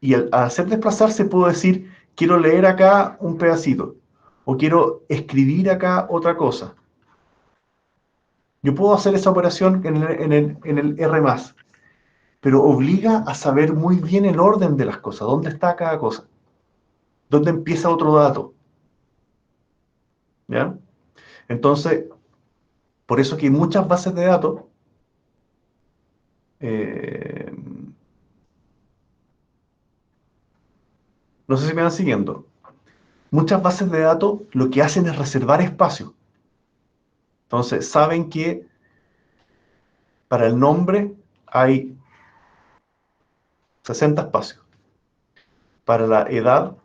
Y al hacer desplazarse puedo decir, quiero leer acá un pedacito, o quiero escribir acá otra cosa. Yo puedo hacer esa operación en el R+, pero obliga a saber muy bien el orden de las cosas, dónde está cada cosa, dónde empieza otro dato. ¿Ya? Entonces, por eso que hay muchas bases de datos, eh, no sé si me van siguiendo, muchas bases de datos lo que hacen es reservar espacio. Entonces, saben que para el nombre hay 60 espacios. Para la edad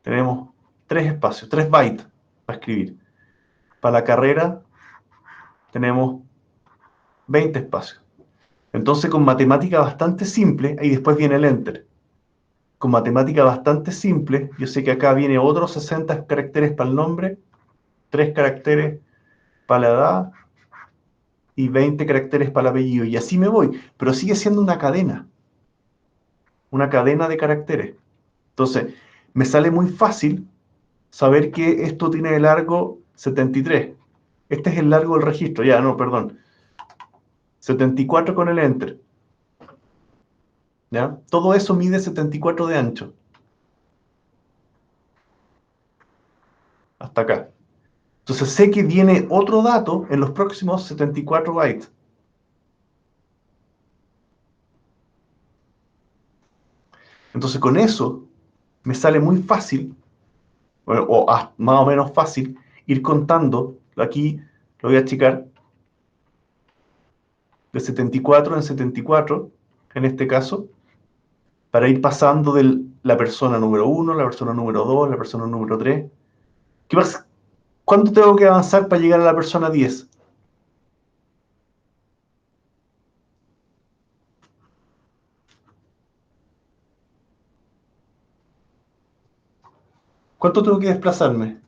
tenemos 3 espacios, 3 bytes para escribir. Para la carrera tenemos 20 espacios. Entonces, con matemática bastante simple, y después viene el enter. Con matemática bastante simple, yo sé que acá viene otros 60 caracteres para el nombre, 3 caracteres para la edad y 20 caracteres para el apellido. Y así me voy. Pero sigue siendo una cadena de caracteres. Entonces, me sale muy fácil saber que esto tiene de largo 73. Este es el largo del registro. Ya, no, perdón. 74 con el enter. ¿Ya? Todo eso mide 74 de ancho. Hasta acá. Entonces sé que viene otro dato en los próximos 74 bytes. Entonces con eso me sale muy fácil, más o menos fácil, ir contando. Aquí lo voy a achicar de 74 en 74, en este caso, para ir pasando de la persona número 1, la persona número 2, la persona número 3. ¿Qué pasa? ¿Cuánto tengo que avanzar para llegar a la persona 10? ¿Cuánto tengo que desplazarme?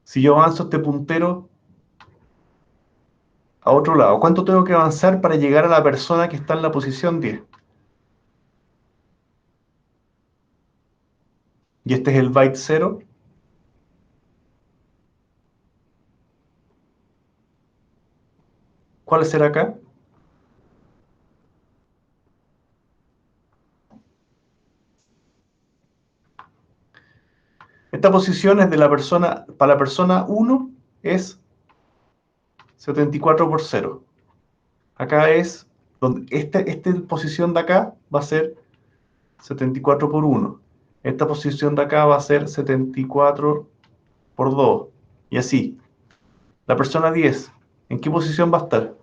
Si yo avanzo este puntero a otro lado, ¿cuánto tengo que avanzar para llegar a la persona que está en la posición 10? Y este es el byte 0. ¿Cuál será acá? Esta posición es de la persona, para la persona 1 es 74 por 0. Acá es donde esta posición de acá va a ser 74 por 1. Esta posición de acá va a ser 74 por 2. Y así. La persona 10, ¿en qué posición va a estar?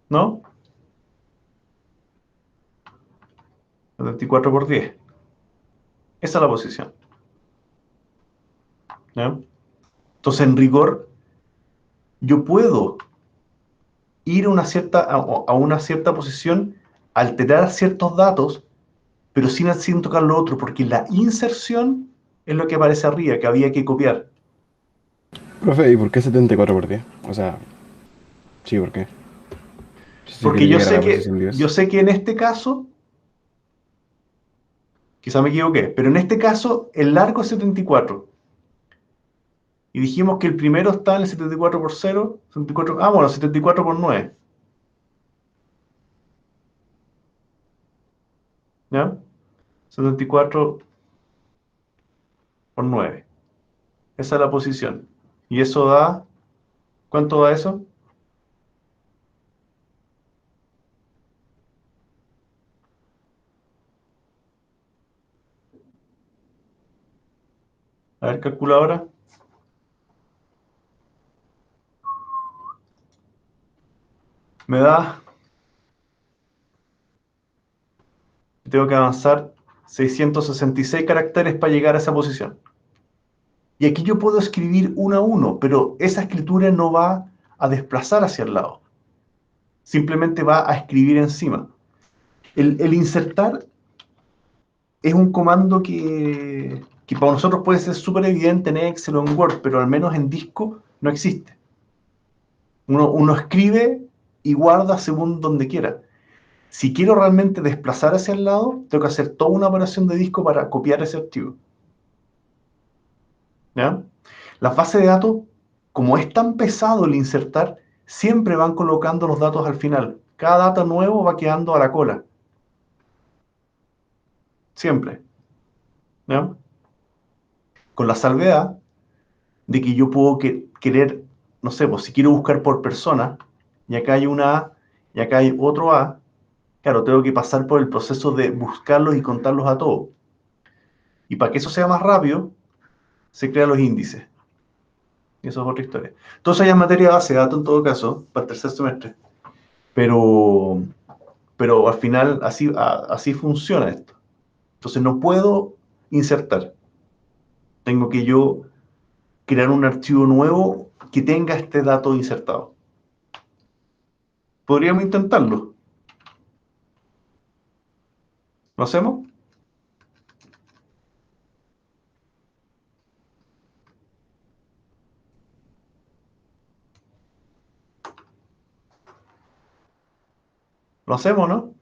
¿No? 74 por 10. Esa es la posición. ¿Ya? Entonces, en rigor, yo puedo ir a una cierta posición, alterar ciertos datos, pero sin tocar lo otro, porque la inserción es lo que aparece arriba, que había que copiar. Profe, ¿y por qué 74 por 10? O sea, sí, ¿por qué? Si se Porque quiere llegar a la posición 10. yo sé que en este caso, quizá me equivoqué, pero en este caso el largo es 74. Y dijimos que el primero está en el 74 por 0, 74, bueno, 74 por 9. ¿Ya? 74 por 9. Esa es la posición. Y eso da, ¿cuánto da eso? A ver, calculadora. Me da, tengo que avanzar 666 caracteres para llegar a esa posición. Y aquí yo puedo escribir uno a uno, pero esa escritura no va a desplazar hacia el lado. Simplemente va a escribir encima. El insertar es un comando que para nosotros puede ser súper evidente en Excel o en Word, pero al menos en disco no existe. Uno escribe y guarda según donde quiera. Si quiero realmente desplazar hacia el lado, tengo que hacer toda una operación de disco para copiar ese archivo. ¿Ya? Las bases de datos, como es tan pesado el insertar, siempre van colocando los datos al final. Cada dato nuevo va quedando a la cola. Siempre. ¿Ya? Con la salvedad de que yo puedo querer, no sé, pues si quiero buscar por persona, y acá hay una A, y acá hay otro A, claro, tengo que pasar por el proceso de buscarlos y contarlos a todos. Y para que eso sea más rápido, se crean los índices. Y eso es otra historia. Entonces hay en materia de base de datos en todo caso, para el tercer semestre. Pero, pero al final así funciona esto. Entonces no puedo insertar. Tengo que yo crear un archivo nuevo que tenga este dato insertado. Podríamos intentarlo. ¿Lo hacemos? ¿Lo hacemos, no?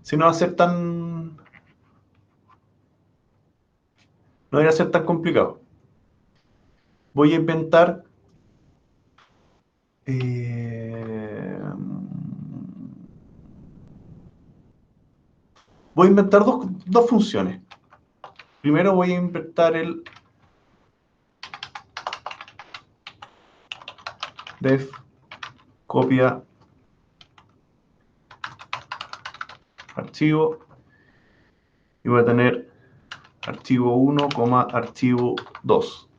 Si no va a ser tan... No debería ser tan complicado. Voy a inventar... voy a inventar dos funciones. Primero voy a inventar el def copia archivo y voy a tener archivo 1, archivo 2.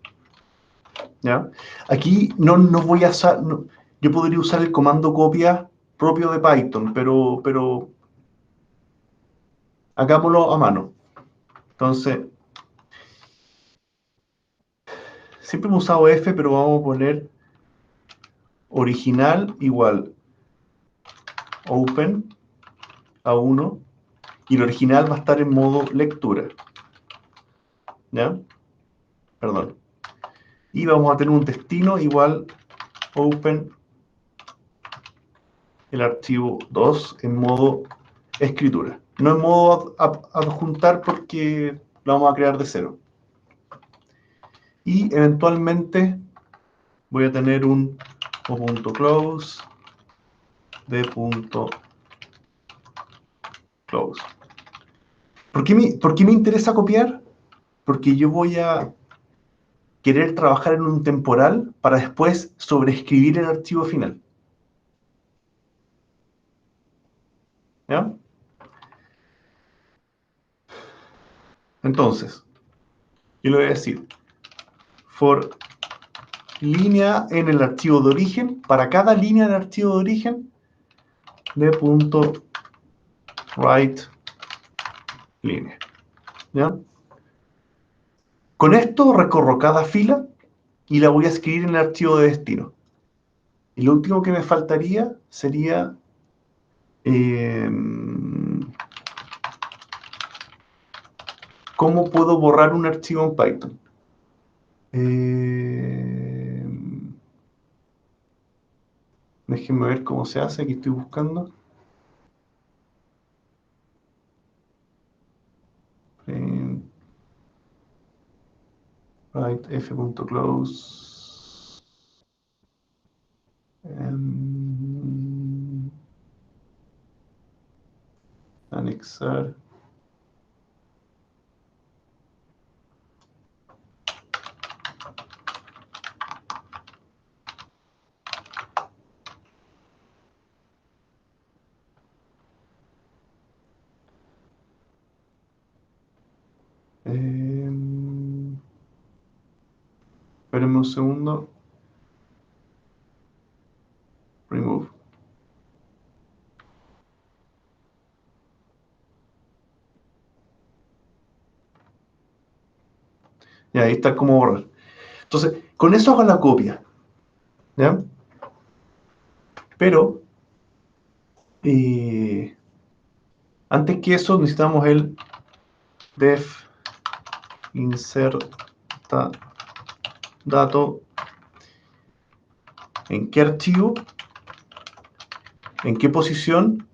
¿Ya? Aquí no voy a usar, yo podría usar el comando copia propio de Python, pero hagámoslo a mano. Entonces, siempre hemos usado F, pero vamos a poner original igual open a 1, y el original va a estar en modo lectura. ¿Ya? Perdón. Y vamos a tener un destino igual open el archivo 2 en modo escritura. No en modo adjuntar porque lo vamos a crear de cero. Y eventualmente voy a tener un o.close de.close. ¿Por qué me interesa copiar? Porque yo voy a querer trabajar en un temporal para después sobreescribir el archivo final. ¿Ya? Entonces, yo le voy a decir for línea en el archivo de origen, para cada línea del archivo de origen, de punto write línea. ¿Ya? Con esto recorro cada fila y la voy a escribir en el archivo de destino. Y lo último que me faltaría sería ¿cómo puedo borrar un archivo en Python? Déjenme ver cómo se hace, aquí estoy buscando. Write f.close. Anexar. Espérenme un segundo. Remove. Ya, ahí está como borrar. Entonces, con eso hago la copia. ¿Ya? Pero, antes que eso, necesitamos el def inserta dato. ¿En qué archivo? ¿En qué posición?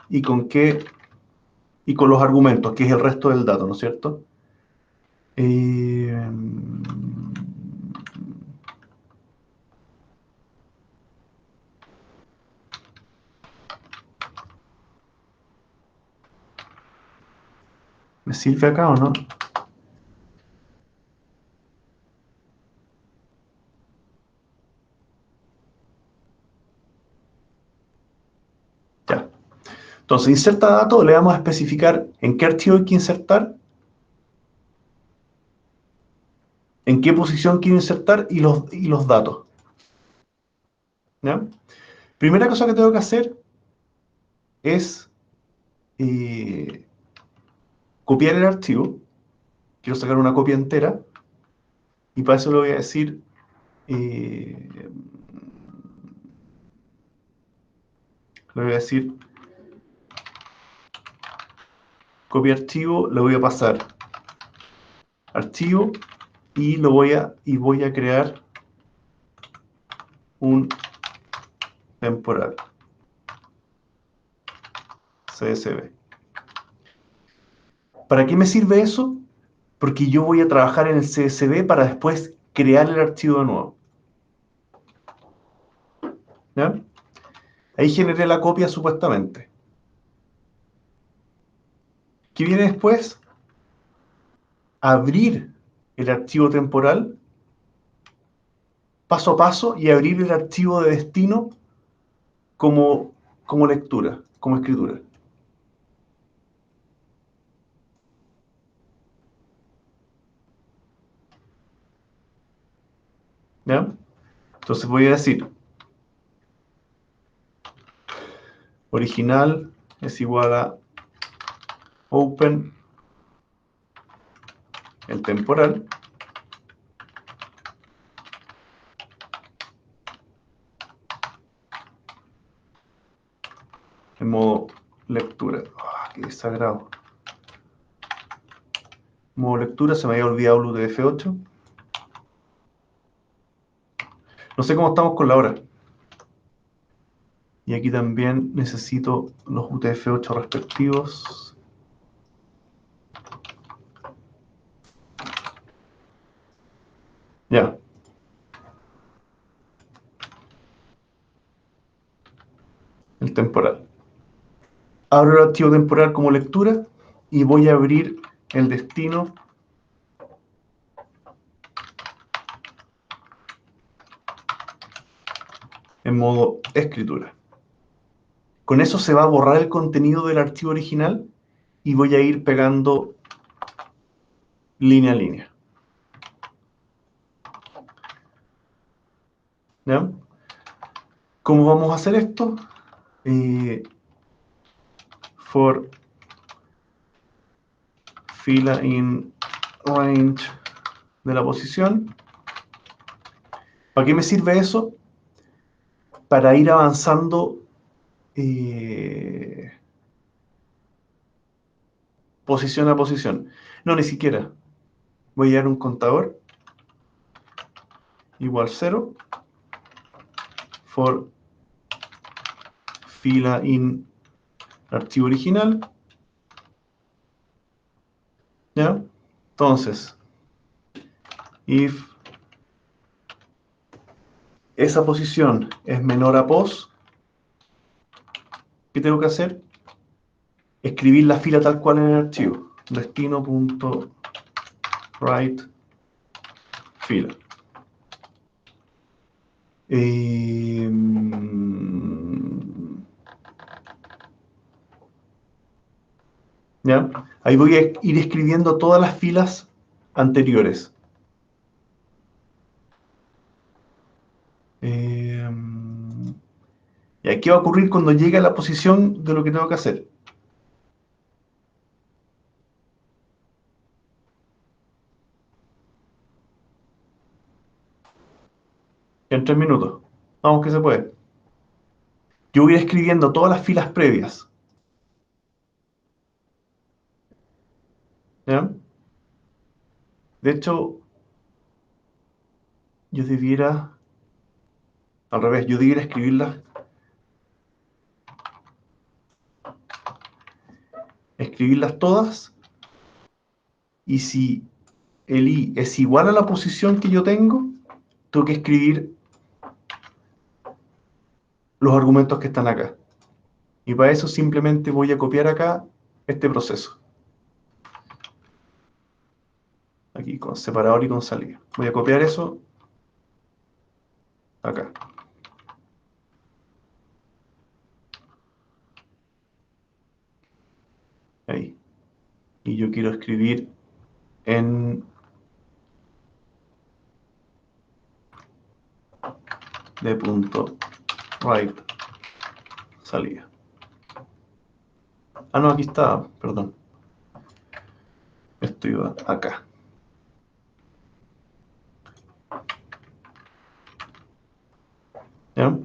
Y con los argumentos, que es el resto del dato, ¿no es cierto? ¿Me sirve acá o no? Ya. Entonces, inserta dato, le vamos a especificar en qué archivo hay que insertar, en qué posición quiero insertar y los datos. ¿Ya? Primera cosa que tengo que hacer es copiar el archivo. Quiero sacar una copia entera y para eso le voy a decir copia archivo, le voy a pasar archivo y voy a crear un temporal CSV. ¿Para qué me sirve eso? Porque yo voy a trabajar en el CSV para después crear el archivo de nuevo. ¿Ya? Ahí generé la copia supuestamente. ¿Qué viene después? Abrir el archivo temporal paso a paso y abrir el archivo de destino como lectura, como escritura. ¿Ya? Entonces voy a decir original es igual a open el temporal en modo lectura. ¡Qué desagrado! Modo lectura, se me había olvidado el UTF-8. No sé cómo estamos con la hora. Y aquí también necesito los UTF-8 respectivos. Ya. El temporal. Abro el archivo temporal como lectura y voy a abrir el destino en modo escritura. Con eso se va a borrar el contenido del archivo original y voy a ir pegando línea a línea. ¿Ya? ¿Cómo vamos a hacer esto? For fila in range de la posición. ¿Para qué me sirve eso? Para ir avanzando posición a posición. No, ni siquiera. Voy a dar un contador igual 0 for fila in archivo original. ¿Ya? Entonces, if esa posición es menor a pos, ¿qué tengo que hacer? Escribir la fila tal cual en el archivo. Destino.write fila. ¿Ya? Ahí voy a ir escribiendo todas las filas anteriores. ¿Y qué va a ocurrir cuando llegue a la posición de lo que tengo que hacer? En 3 minutos. Vamos que se puede. Yo voy a ir escribiendo todas las filas previas. ¿Ya? De hecho, yo debiera... Al revés, yo debiera escribirlas todas, y si el i es igual a la posición que yo tengo que escribir los argumentos que están acá. Y para eso simplemente voy a copiar acá este proceso. Aquí con separador y con salida. Voy a copiar eso acá. Ahí. Y yo quiero escribir en de punto write salida. Ah, no, aquí está, perdón. Esto iba acá. ¿Ya?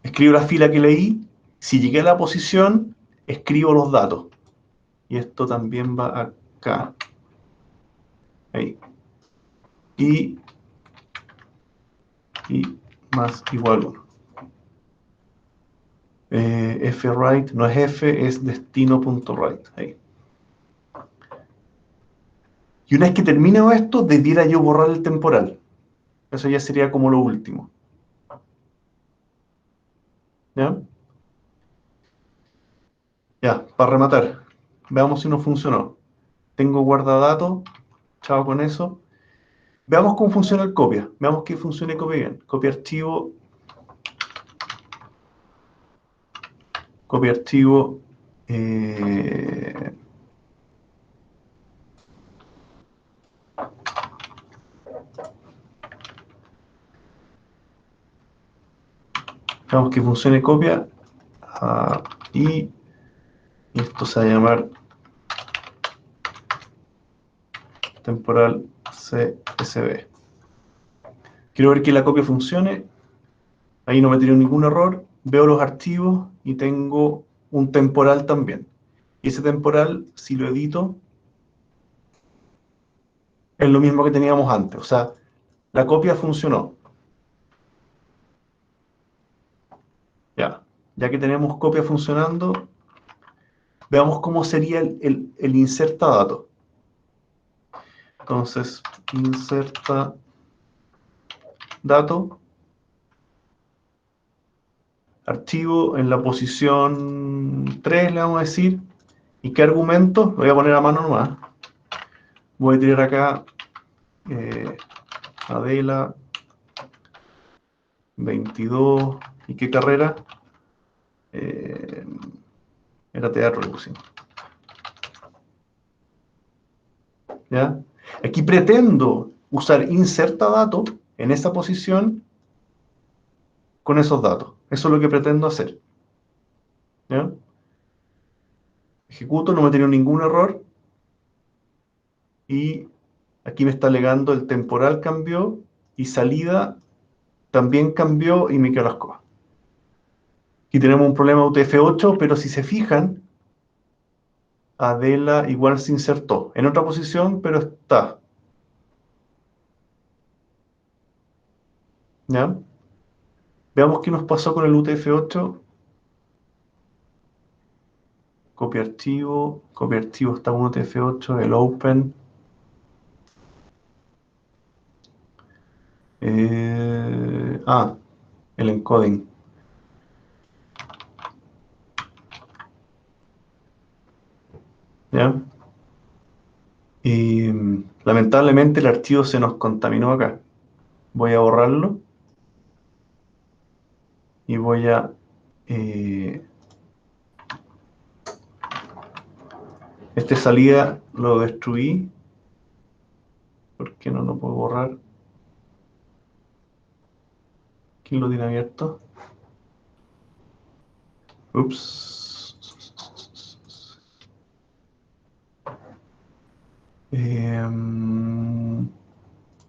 Escribo la fila que leí. Si llegué a la posición, escribo los datos. Y esto también va acá. Ahí. Y más igual 1. Fwrite no es F, es destino.write. Ahí. Y una vez que termine esto, debiera yo borrar el temporal. Eso ya sería como lo último. ¿Ya? Ya, para rematar. Veamos si no funcionó. Tengo guardadatos. Chao con eso. Veamos cómo funciona el copia. Veamos que funcione copia bien. Copia archivo. Copia archivo. Veamos que funcione copia. Y esto se va a llamar temporal CSV. Quiero ver que la copia funcione. Ahí no me tiró ningún error. Veo los archivos y tengo un temporal también. Y ese temporal, si lo edito, es lo mismo que teníamos antes. O sea, la copia funcionó. Ya que tenemos copia funcionando, veamos cómo sería el inserta dato. Entonces, inserta dato, archivo en la posición 3, le vamos a decir. ¿Y qué argumento? Lo voy a poner a mano nomás. Voy a tirar acá Adela 22. ¿Y qué carrera? Era teatro, le pusimos. ¿Ya? Aquí pretendo usar inserta dato en esa posición con esos datos. Eso es lo que pretendo hacer. ¿Ya? Ejecuto, no me he tenido ningún error. Y aquí me está alegando el temporal cambió y salida también cambió y me quedo las cosas. Aquí tenemos un problema UTF-8, pero si se fijan, Adela igual se insertó. En otra posición, pero está. ¿Ya? Veamos qué nos pasó con el UTF-8. Copia archivo está en UTF-8, el open. El encoding. ¿Ya? Y lamentablemente el archivo se nos contaminó acá. Voy a borrarlo y voy a salida lo destruí. ¿Por qué no lo puedo borrar? ¿Quién lo tiene abierto? Ups.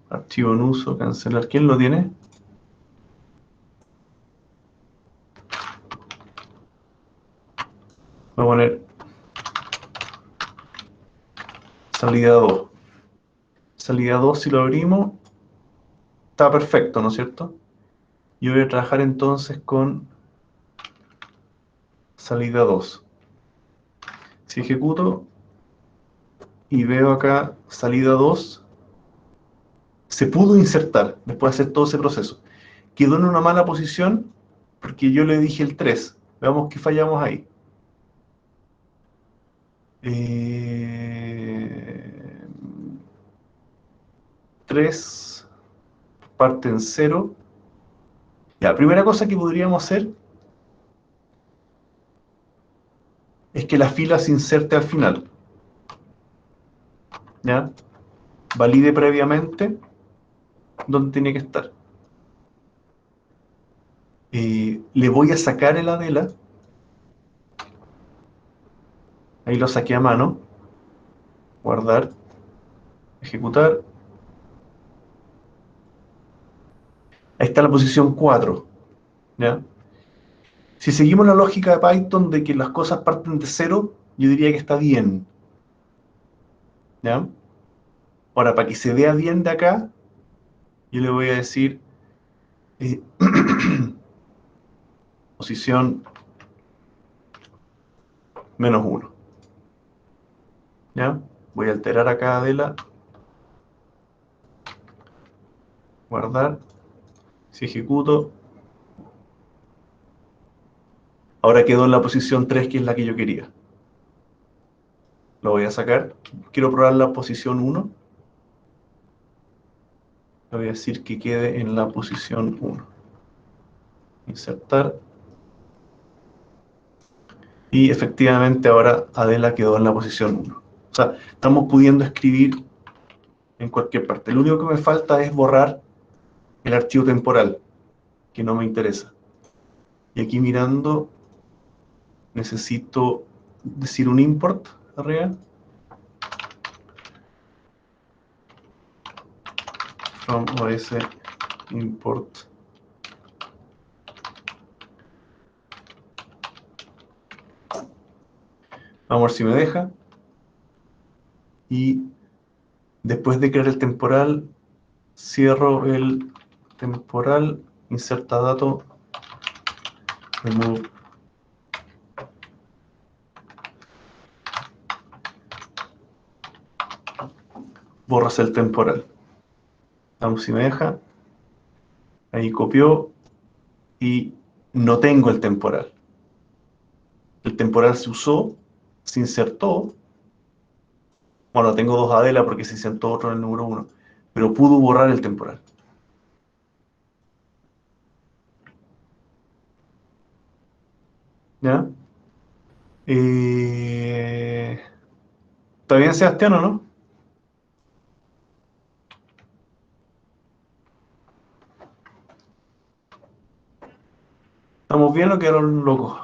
Archivo en uso, cancelar. ¿Quién lo tiene? Voy a poner salida 2. Salida 2, si lo abrimos, está perfecto, ¿no es cierto? Yo voy a trabajar entonces con salida 2. Si ejecuto y veo acá salida 2, se pudo insertar después de hacer todo ese proceso. Quedó en una mala posición porque yo le dije el 3. Veamos que fallamos ahí. 3 parte en 0. La primera cosa que podríamos hacer es que la fila se inserte al final. ¿Ya? Valide previamente dónde tiene que estar. Le voy a sacar el Adela. Ahí lo saqué a mano. Guardar. Ejecutar. Ahí está la posición 4. ¿Ya? Si seguimos la lógica de Python de que las cosas parten de 0, yo diría que está bien. ¿Ya? Ahora, para que se vea bien de acá, yo le voy a decir eh, posición -1. ¿Ya? Voy a alterar acá Adela. Guardar. Si ejecuto, ahora quedó en la posición 3, que es la que yo quería. Lo voy a sacar. Quiero probar la posición 1. Le voy a decir que quede en la posición 1. Insertar. Y efectivamente ahora Adela quedó en la posición 1. O sea, estamos pudiendo escribir en cualquier parte. Lo único que me falta es borrar el archivo temporal, que no me interesa. Y aquí mirando, necesito decir un import arriba. From OS import Vamos a ver si me deja. Y después de crear el temporal, cierro el temporal, inserta dato, remove. Borras el temporal. Vamos si me deja. Ahí copió y no tengo el temporal. El temporal se usó, se insertó. Bueno, tengo dos Adela porque se insertó otro en el número 1, pero pudo borrar el temporal. ¿Ya? ¿Está bien, Sebastián, o no? ¿Estamos bien o quedaron locos?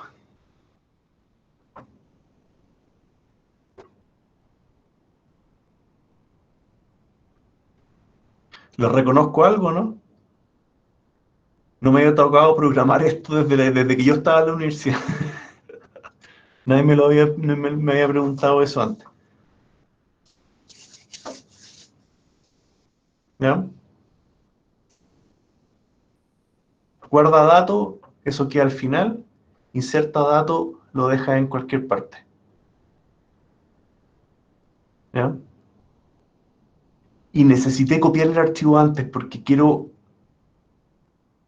¿Les reconozco algo, no? No me había tocado programar esto desde que yo estaba en la universidad. Nadie me había preguntado eso antes. ¿Ya? Guarda dato, eso queda al final. Inserta dato, lo deja en cualquier parte. ¿Ya? Y necesité copiar el archivo antes porque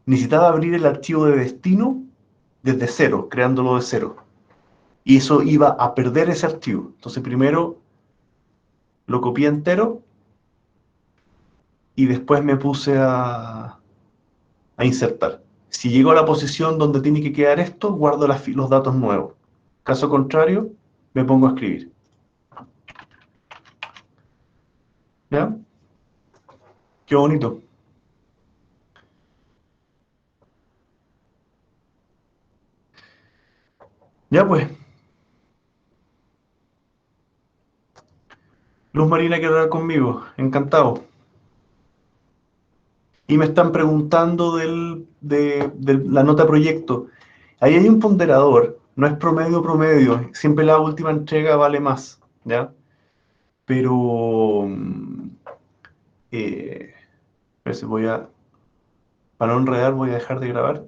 necesitaba abrir el archivo de destino desde cero, creándolo de cero. Y eso iba a perder ese archivo. Entonces primero lo copié entero y después me puse a insertar. Si llego a la posición donde tiene que quedar esto, guardo los datos nuevos. Caso contrario, me pongo a escribir. ¿Ya? Qué bonito. Ya pues, Luz Marina quiere hablar conmigo. Encantado. Y me están preguntando de la nota proyecto. Ahí hay un ponderador. No es promedio promedio. Siempre la última entrega vale más. ¿Ya? Pero... a ver si para no enredar, voy a dejar de grabar.